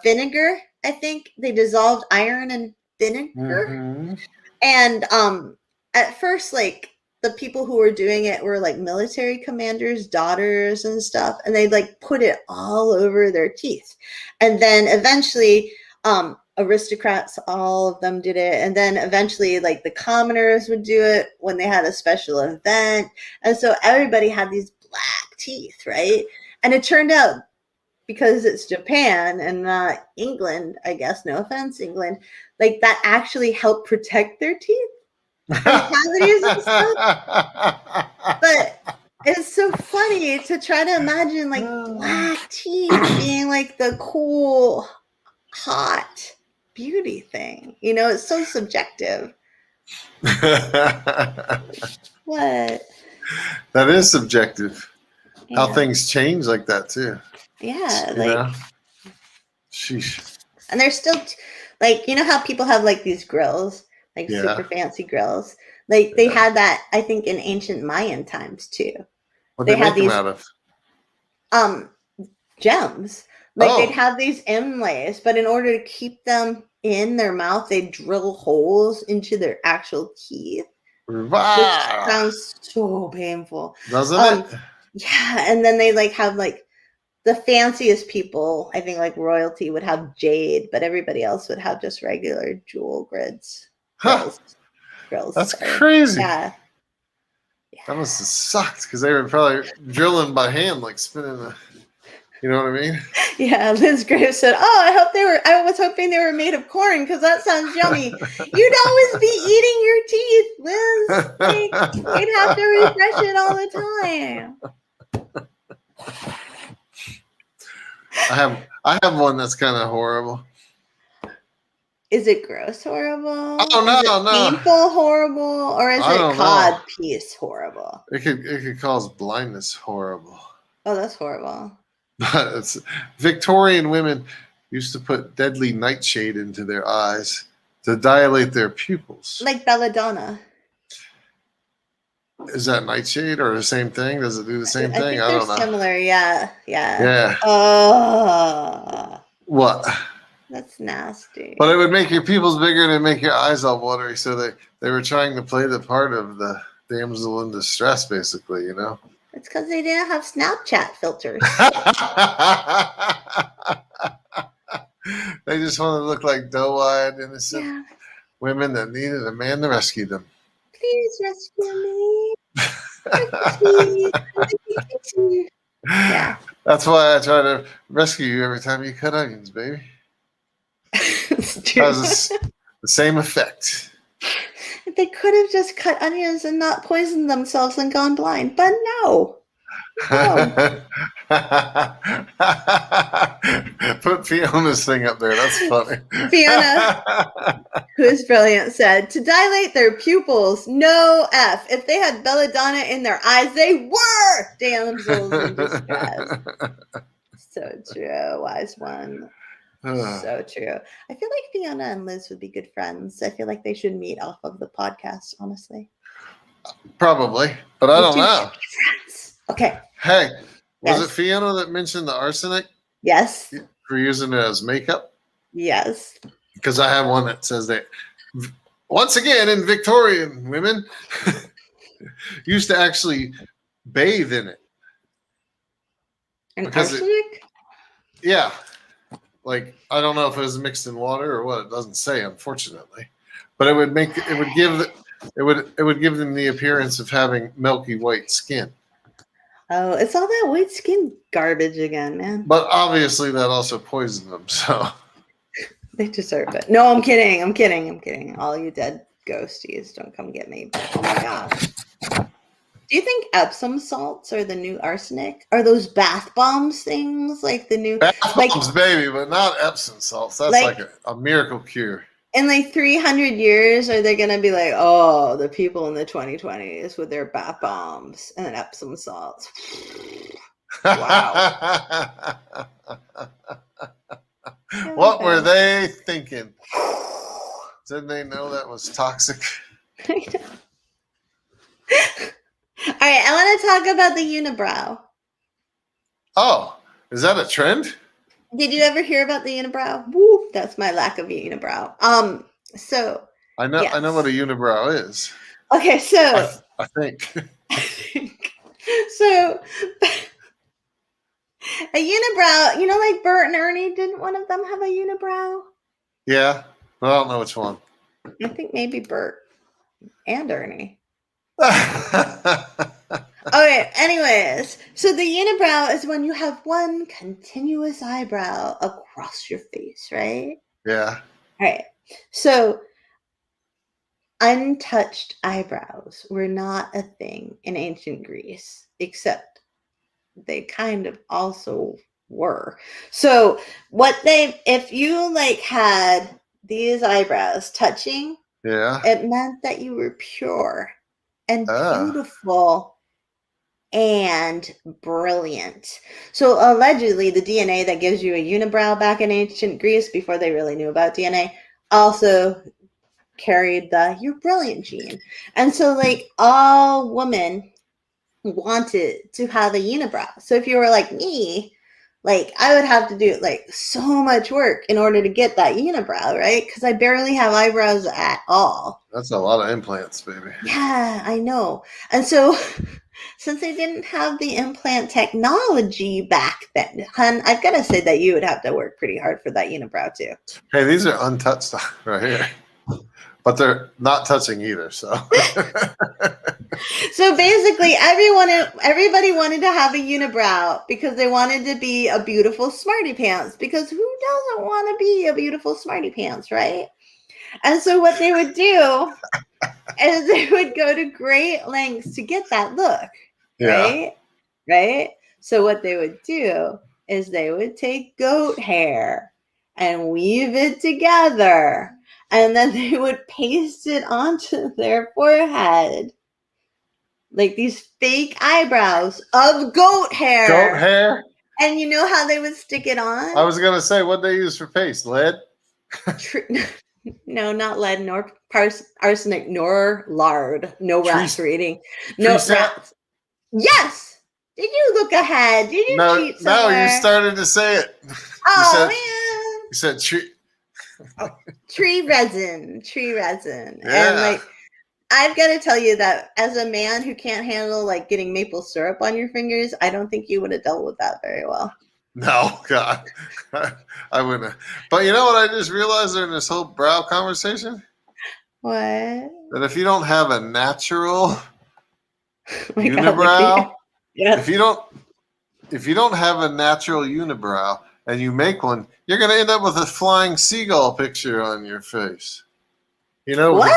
Vinegar, I think. They dissolved iron in vinegar. Mm-hmm. And at first, like, the people who were doing it were like military commanders' daughters and stuff, and they like put it all over their teeth. And then eventually, aristocrats, all of them did it. And then eventually, like, the commoners would do it when they had a special event. And so everybody had these black teeth, right? And it turned out, because it's Japan and not England, I guess, no offense, England, like, that actually helped protect their teeth from cavities and stuff. But it's so funny to try to imagine, like, black teeth being like the cool, hot beauty thing. You know, it's so subjective. What? That is subjective. Yeah. How things change like that too. Yeah, You know? Sheesh. And they're still, like, you know how people have like these grills, like super Yeah. fancy grills? Like, they had that, I think, in ancient Mayan times too. What They they had make them these out of? gems. Like, they'd Oh. have these inlays, but in order to keep them in their mouth, they drill holes into their actual teeth, which sounds so painful. Doesn't it? Yeah, and then they like have like the fanciest people, I think, like royalty, would have jade, but everybody else would have just regular jewel grids. Huh. Grills. That's sorry. crazy. Yeah. That must have sucked because they were probably drilling by hand, like spinning the. You know what I mean? Yeah, Liz Graves said, I was hoping they were made of corn because that sounds yummy. You'd always be eating your teeth, Liz. Like, you'd have to refresh it all the time. I have one that's kind of horrible. Is it gross horrible? Oh no, is it painful horrible, or is it cod piece horrible? It could cause blindness horrible. Oh, that's horrible. But it's Victorian women used to put deadly nightshade into their eyes to dilate their pupils. Like belladonna. Is that nightshade or the same thing? Does it do the same thing? I don't know. Similar, yeah. Yeah. What? That's nasty. But it would make your pupils bigger and it'd make your eyes all watery. So they were trying to play the part of the damsel in distress, basically, you know? It's because they didn't have Snapchat filters. They just wanted to look like doe-eyed, innocent women that needed a man to rescue them. Please rescue me. Yeah. That's why I try to rescue you every time you cut onions, baby. It has the same effect. They could have just cut onions and not poisoned themselves and gone blind, but no. Put Fiona's thing up there. That's funny. Fiona, who is brilliant, said, to dilate their pupils, no F. If they had belladonna in their eyes, they were damsels in distress. So true, wise one. So true. I feel like Fiona and Liz would be good friends. I feel like they should meet off of the podcast, honestly. Probably, but I You don't two should know. be friends. Okay. Hey, was it Yes. Fiona that mentioned the arsenic Yes. for using it as makeup? Yes. Because I have one that says that once again in Victorian women used to actually bathe in it An because arsenic? yeah, like I don't know if it was mixed in water or what. It doesn't say, unfortunately, but it would give them the appearance of having milky white skin. Oh, it's all that white skin garbage again, man. But obviously, that also poisoned them. So They deserve it. No, I'm kidding. I'm kidding. I'm kidding. All you dead ghosties, don't come get me. But oh my gosh. Do you think Epsom salts are the new arsenic? Are those bath bombs things like the new, bath like, bombs, baby, but not Epsom salts. That's like like a miracle cure. in like 300 years, are they going to be like, oh, the people in the 2020s with their bath bombs and Epsom salts? Wow. What were they thinking? Didn't they know that was toxic? All right, I want to talk about the unibrow. Oh, is that a trend? Did you ever hear about the unibrow? Woo, that's my lack of unibrow. So I know yes. what a unibrow is. Okay, so I think. So a unibrow, you know, like Bert and Ernie, didn't one of them have a unibrow? Yeah, I don't know which one. I think maybe Bert and Ernie. Okay, anyways, so the unibrow is when you have one continuous eyebrow across your face, right? Yeah. All right. So untouched eyebrows were not a thing in ancient Greece, except they kind of also were. So if you like had these eyebrows touching, Yeah. it meant that you were pure and Ah. beautiful and brilliant. So allegedly the DNA that gives you a unibrow back in ancient Greece, before they really knew about DNA, also carried the "you're brilliant" gene. And so like all women wanted to have a unibrow. So if you were like me, like I would have to do like so much work in order to get that unibrow, right? Because I barely have eyebrows at all. That's a lot of implants, baby. Yeah, I know. And so since they didn't have the implant technology back then, hun, I've got to say that you would have to work pretty hard for that unibrow too. Hey, these are untouched right here. But they're not touching either, so. So basically, everybody wanted to have a unibrow because they wanted to be a beautiful smarty pants. Because who doesn't want to be a beautiful smarty pants, right? And so what they would do is they would go to great lengths to get that look, right? Right? So what they would do is they would take goat hair and weave it together, and then they would paste it onto their forehead. Like these fake eyebrows of goat hair. Goat hair? And you know how they would stick it on? I was going to say, what they use for paste? Lead? No, not lead, nor arsenic, nor lard. No rats were eating. No rats. Yes! Did you look ahead? Did you cheat somewhere? No, you started to say it. Man. You said tree. Tree resin. Tree resin. Yeah. And like, I've got to tell you that as a man who can't handle like getting maple syrup on your fingers, I don't think you would have dealt with that very well. No, God, I wouldn't. But you know what I just realized during this whole brow conversation? What? That if you don't have a natural unibrow, if you don't have a natural unibrow and you make one, you're going to end up with a flying seagull picture on your face. You know, with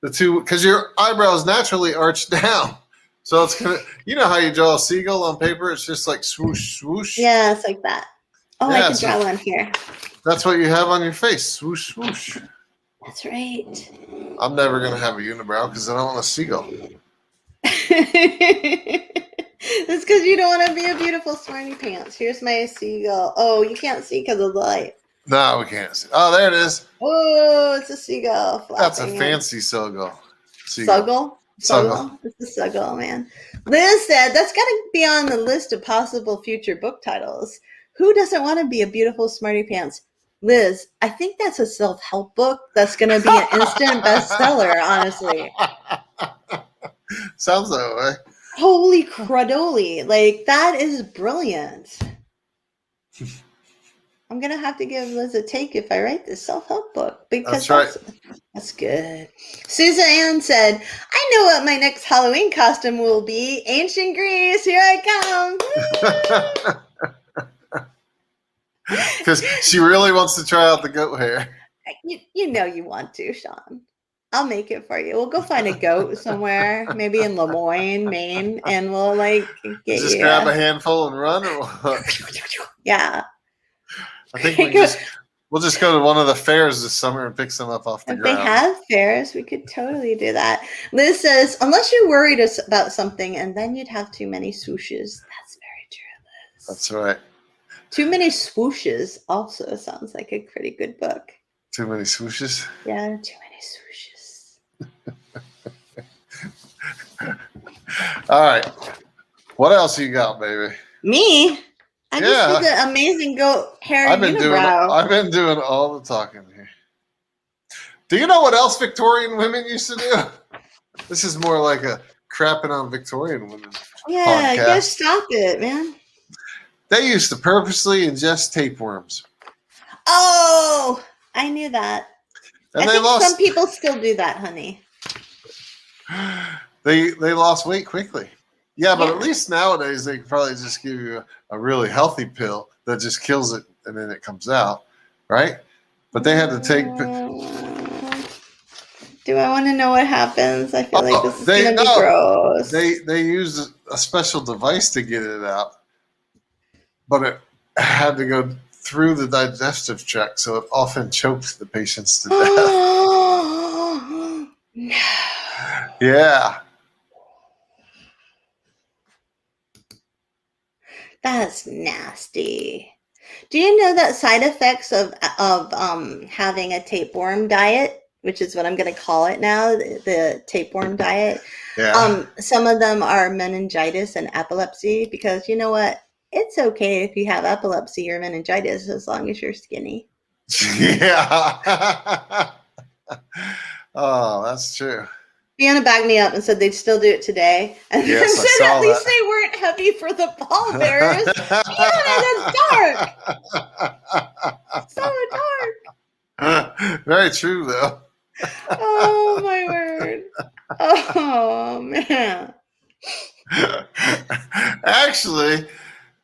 the two, because your eyebrows naturally arch down. So it's gonna, you know how you draw a seagull on paper? It's just like swoosh, swoosh. Yeah, it's like that. Oh, yeah, I can draw one here. That's what you have on your face, swoosh, swoosh. That's right. I'm never gonna have a unibrow because I don't want a seagull. That's because you don't want to be a beautiful smarty pants. Here's my seagull. Oh, you can't see because of the light. No, we can't see. Oh, there it is. Oh, it's a seagull. That's a fancy seagull. Seagull? Suggle. It's the Suggle, man. Liz said that's got to be on the list of possible future book titles. Who doesn't want to be a beautiful smarty pants? Liz, I think that's a self-help book that's going to be an instant bestseller, honestly. Sounds that way. Holy cradoli. Like, that is brilliant. I'm going to have to give Liz a take if I write this self-help book. Because that's right. That's good. Suzanne said, I know what my next Halloween costume will be. Ancient Greece, here I come. Because she really wants to try out the goat hair. You know you want to, Sean. I'll make it for you. We'll go find a goat somewhere, maybe in Lemoyne, Maine, and we'll like get just grab a handful and run, or what? Yeah. I think we'll just go to one of the fairs this summer and pick some up off the ground. If they have fairs, we could totally do that. Liz says, unless you're worried about something, and then you'd have too many swooshes. That's very true, Liz. That's right. Too Many Swooshes also sounds like a pretty good book. Too Many Swooshes? Yeah, Too Many Swooshes. All right. What else you got, baby? Me? I just did the amazing goat hair unibrow. I've been doing all the talking here. Do you know what else Victorian women used to do? This is more like a crapping on Victorian women podcast. Yeah, stop it, man. They used to purposely ingest tapeworms. Oh, I knew that. And I think some people still do that, honey. They lost weight quickly. Yeah, but at least nowadays they could probably just give you a really healthy pill that just kills it and then it comes out, right? But they had to take. Do I want to know what happens? I feel like this is going to be gross. They used a special device to get it out, but it had to go through the digestive tract, so it often choked the patients to death. No. Yeah. That's nasty. Do you know that side effects of having a tapeworm diet, which is what I'm going to call it now, the tapeworm diet? Yeah. Some of them are meningitis and epilepsy, because you know what? It's okay if you have epilepsy or meningitis as long as you're skinny. Yeah. Oh, that's true. Fiona backed me up and said they'd still do it today. And yes, then said at least they weren't heavy for the pallbearers. Fiona, that's dark. So dark. Very true, though. Oh, my word. Oh, man. Actually,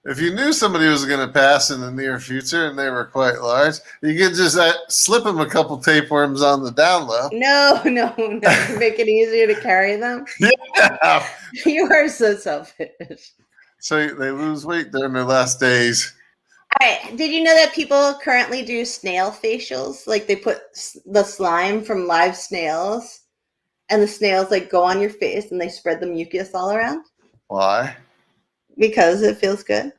if you knew somebody was going to pass in the near future and they were quite large, you could just slip them a couple tapeworms on the down low. No. Make it easier to carry them. Yeah. You are so selfish. So they lose weight during their last days. All right. Did you know that people currently do snail facials? Like they put the slime from live snails and the snails like go on your face and they spread the mucus all around? Why? Because it feels good.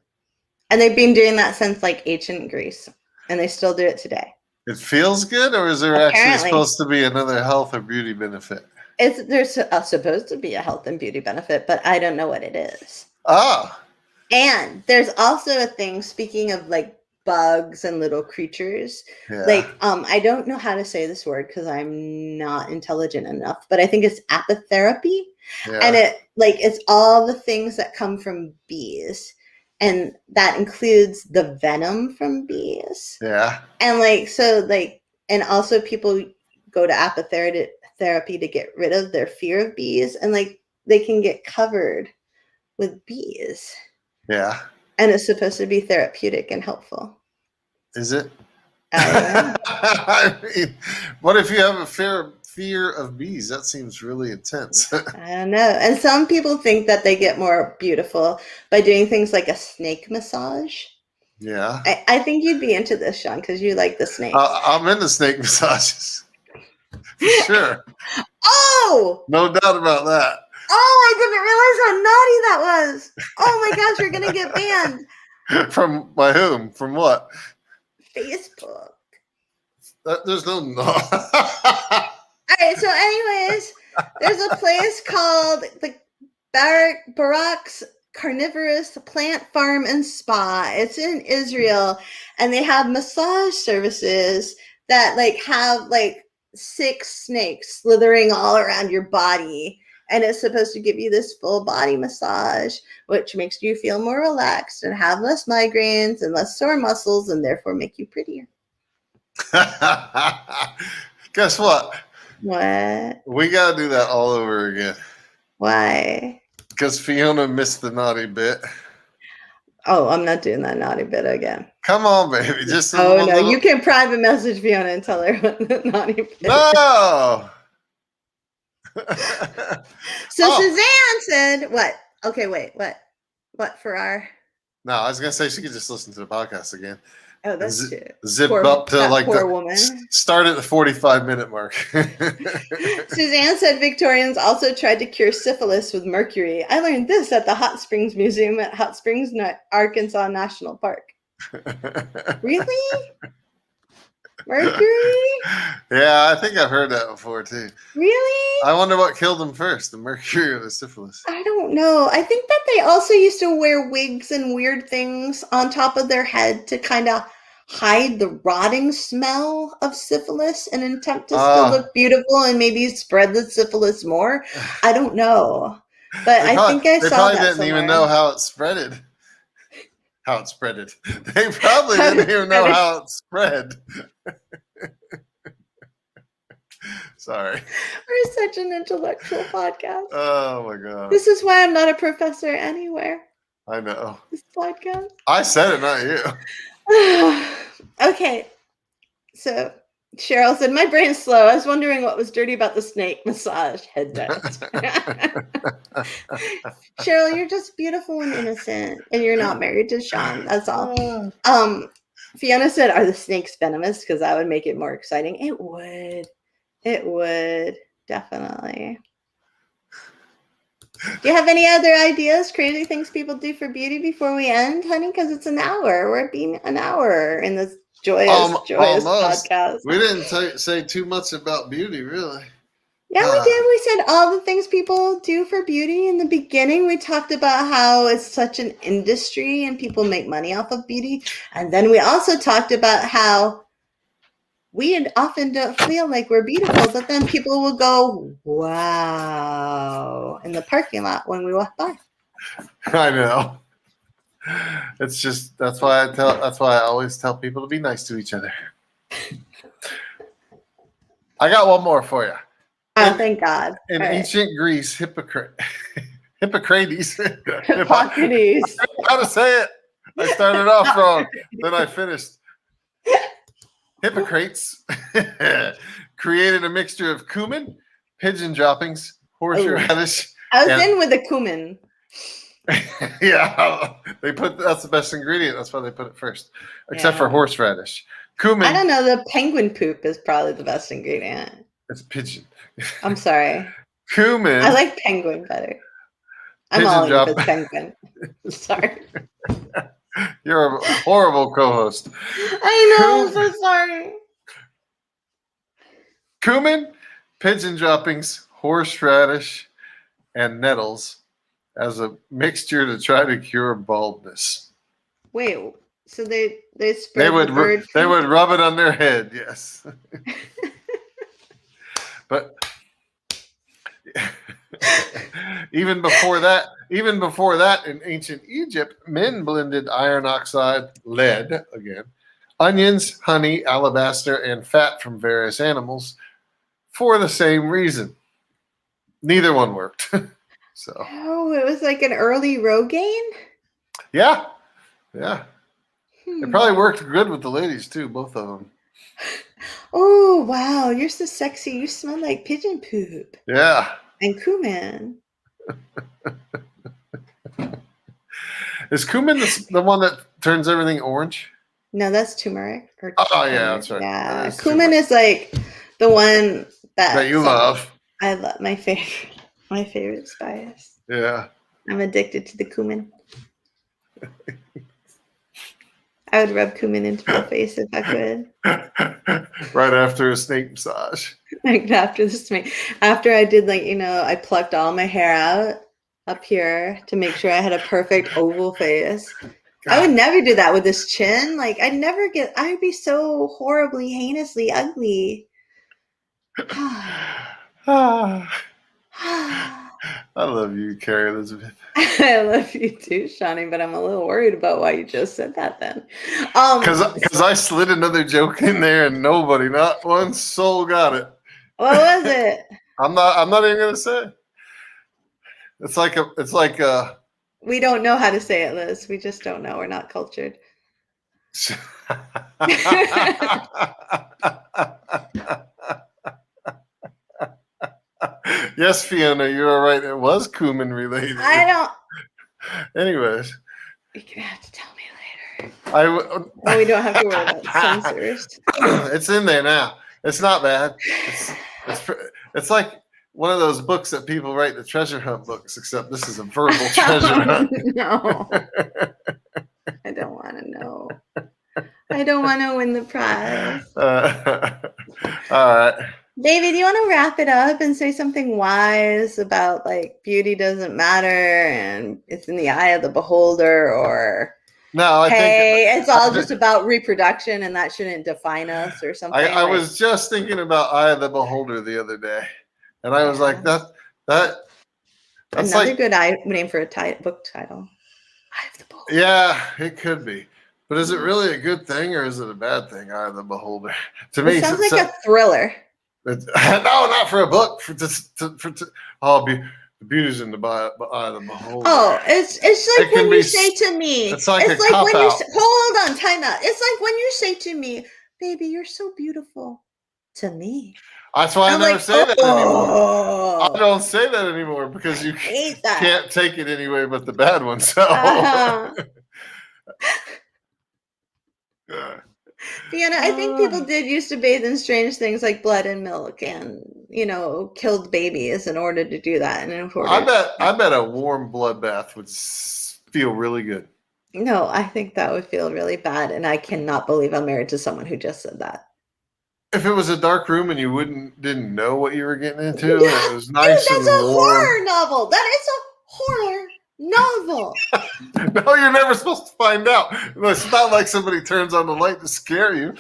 And they've been doing that since like ancient Greece. And they still do it today. It feels good, or is there actually supposed to be another health or beauty benefit? There's supposed to be a health and beauty benefit, but I don't know what it is. Ah. And there's also a thing, speaking of like bugs and little creatures, like I don't know how to say this word because I'm not intelligent enough, but I think it's apitherapy. And it's all the things that come from bees, and that includes the venom from bees. And and also people go to apitherapy to get rid of their fear of bees, and like they can get covered with bees. And it's supposed to be therapeutic and helpful. Is it? I mean, what if you have a fear of bees? That seems really intense. I don't know. And some people think that they get more beautiful by doing things like a snake massage. Yeah. I think you'd be into this, Sean, because you like the snakes. I'm into snake massages. For sure. Oh! No doubt about that. Oh, I didn't realize how naughty that was. Oh my gosh, you're going to get banned. From by whom? From what? Facebook. There's no... All right, so anyways, There's a place called the Barak's Carnivorous Plant Farm and Spa. It's in Israel, and they have massage services that like have like 6 snakes slithering all around your body. And it's supposed to give you this full body massage, which makes you feel more relaxed and have less migraines and less sore muscles, and therefore make you prettier. Guess what? What? We got to do that all over again. Why? Because Fiona missed the naughty bit. Oh, I'm not doing that naughty bit again. Come on, baby. Just Oh, no. little... You can private message Fiona and tell her what the naughty bit is. No! So Suzanne said, what? Okay, wait. What for our... No, I was going to say she could just listen to the podcast again. Oh, that's true. Zip up to like poor woman. Start at the 45-minute mark. Suzanne said Victorians also tried to cure syphilis with mercury. I learned this at the Hot Springs Museum at Hot Springs, Arkansas National Park. Really? Mercury? Yeah, I think I've heard that before too. Really? I wonder what killed them first, the mercury or the syphilis. I don't know. I think that they also used to wear wigs and weird things on top of their head to kind of hide the rotting smell of syphilis in an attempt to still look beautiful and maybe spread the syphilis more. I don't know. But I think I saw that. They probably didn't somewhere. even know how it spreaded. How it spreaded. They probably didn't even know how it spread. Sorry. We're such an intellectual podcast. Oh my God. This is why I'm not a professor anywhere. I know. This podcast. I said it, not you. Okay. So Cheryl said, my brain's slow. I was wondering what was dirty about the snake massage head bends. Cheryl, you're just beautiful and innocent, and you're not married to Sean. That's all. Fiona said, are the snakes venomous? Because that would make it more exciting. It would. It would. Definitely. Do you have any other ideas, crazy things people do for beauty before we end, honey? Because it's an hour. We're being an hour in this joyous podcast. We didn't say too much about beauty, really. Yeah, we did. We said all the things people do for beauty in the beginning. We talked about how it's such an industry and people make money off of beauty. And then we also talked about how we often don't feel like we're beautiful, but then people will go, wow, in the parking lot when we walk by. I know. It's just, that's why I always tell people to be nice to each other. I got one more for you. Oh, thank God. In ancient Greece, Hippocrates. Hippocrates. How to say it? I started off wrong, then I finished. Hippocrates created a mixture of cumin, pigeon droppings, horseradish. I was in with the cumin. Yeah, that's the best ingredient. That's why they put it first, except for horseradish. Cumin. I don't know. The penguin poop is probably the best ingredient. It's pigeon. I'm sorry. Cumin. I like penguin better. I'm all in with penguin. Sorry. You're a horrible co-host. I know. I'm so sorry. Cumin, pigeon droppings, horseradish, and nettles as a mixture to try to cure baldness. Wait, so they spread they would rub it on their head, yes. But even before that, in ancient Egypt, men blended iron oxide, lead again, onions, honey, alabaster, and fat from various animals for the same reason. Neither one worked. So. Oh, it was like an early Rogaine? Yeah. It probably worked good with the ladies too, both of them. Oh, wow. You're so sexy. You smell like pigeon poop. Yeah. And cumin. Is cumin the one that turns everything orange? No, that's turmeric. Oh, yeah, that's right. Yeah. Cumin is like the one that you love. I love my favorite spice. Yeah. I'm addicted to the cumin. I would rub cumin into my face if I could. Right after a snake massage. Like after after I did I plucked all my hair out up here to make sure I had a perfect oval face. I would never do that with this chin. Like I'd be so horribly, heinously ugly. I love you, Carrie Elizabeth. I love you too, Shawnee, but I'm a little worried about why you just said that then. Because I slid another joke in there and nobody, not one soul got it. What was it? I'm not even gonna say. It's like we don't know how to say it, Liz. We just don't know. We're not cultured. Yes, Fiona, you're right. It was cumin related. I don't. Anyways, you're gonna have to tell me later. Well, we don't have to worry about censors. It's in there now. It's not bad. It's like one of those books that people write, the treasure hunt books, except this is a verbal treasure hunt. No, I don't want to know. I don't want to win the prize. All right. David, you want to wrap it up and say something wise about beauty doesn't matter and it's in the eye of the beholder, or no, I think it's all just about reproduction and that shouldn't define us or something? I was just thinking about eye of the beholder the other day, and I was like, that's another good name for a book title. Eye of the beholder. Yeah, it could be. But is it really a good thing or is it a bad thing, Eye of the Beholder? To me, it sounds like a thriller. No, not for a book. The beauty's in the eye of the beholder. Oh, it's like when you say to me, it's like when you hold on, time out. It's like when you say to me, "Baby, you're so beautiful," to me. That's why I never say that anymore. I don't say that anymore because you can't take it anyway but the bad one. So. Fiona, I think people did used to bathe in strange things like blood and milk and, killed babies in order to do that. And I bet a warm blood bath would feel really good. No, I think that would feel really bad. And I cannot believe I'm married to someone who just said that. If it was a dark room and you didn't know what you were getting into, it was nice and warm. That's a horror novel. That is a horror novel. No, you're never supposed to find out. It's not like somebody turns on the light to scare you.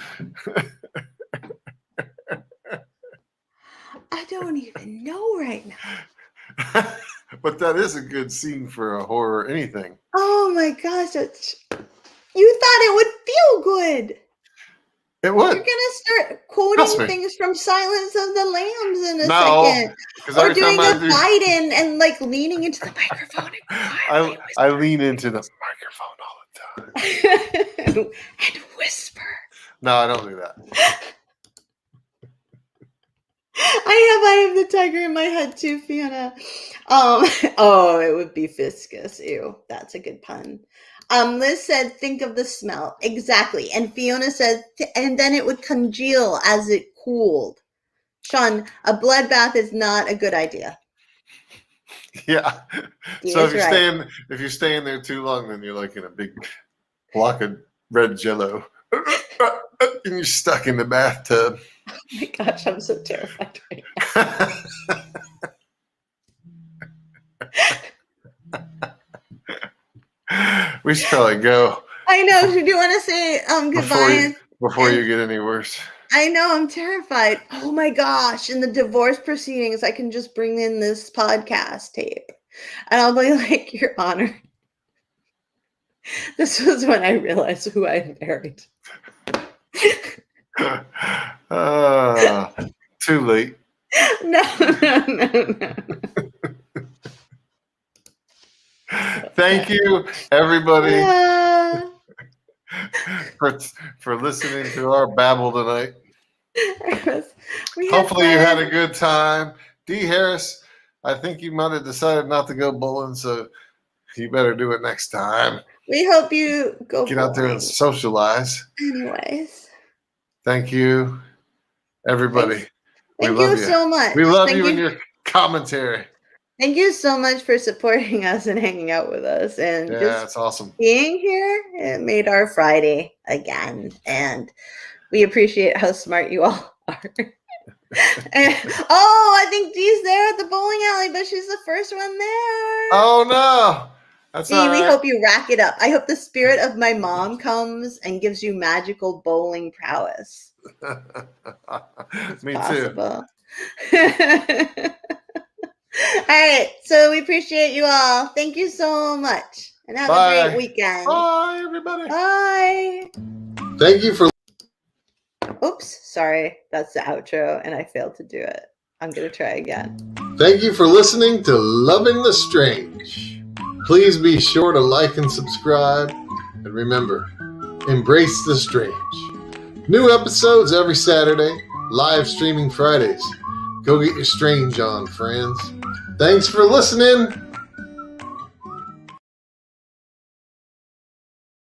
I don't even know right now. But that is a good scene for a horror anything. Oh my gosh. You thought it would feel good. It would. You're gonna start quoting things from Silence of the Lambs in a second, or doing a Biden and leaning into the microphone. I lean into the microphone all the time and whisper. No, I don't do that. I have the tiger in my head too, Fiona. It would be viscous. Ew, that's a good pun. Liz said, think of the smell. Exactly. And Fiona said, and then it would congeal as it cooled. Sean, a bloodbath is not a good idea. Yeah. So if you stay in there too long, then you're like in a big block of red jello. And you're stuck in the bathtub. Oh my gosh, I'm so terrified right now. We should probably go. I know. Do you want to say goodbye? Before you get any worse. I know. I'm terrified. Oh my gosh. In the divorce proceedings, I can just bring in this podcast tape. And I'll be like, Your Honor. This was when I realized who I married. Too late. No. Thank you, everybody, for listening to our babble tonight. Hopefully you had a good time. D. Harris, I think you might have decided not to go bowling, so you better do it next time. We hope you go Get out there and socialize. Anyways. Thank you, everybody. Thank you so much. We love you and your commentary. Thank you so much for supporting us and hanging out with us and Yeah, just it's awesome. being here. It made our Friday again. And we appreciate how smart you all are. I think Dee's there at the bowling alley, but she's the first one there. Oh no. That's Dee, all we right. hope you rack it up. I hope the spirit of my mom comes and gives you magical bowling prowess. Me possible. Too. All right. So we appreciate you all. Thank you so much. And have a great weekend. Bye, everybody. Bye. Thank you for. Oops. Sorry. That's the outro, and I failed to do it. I'm going to try again. Thank you for listening to Loving the Strange. Please be sure to like and subscribe. And remember, embrace the strange. New episodes every Saturday, live streaming Fridays. Go get your strange on, friends. Thanks for listening.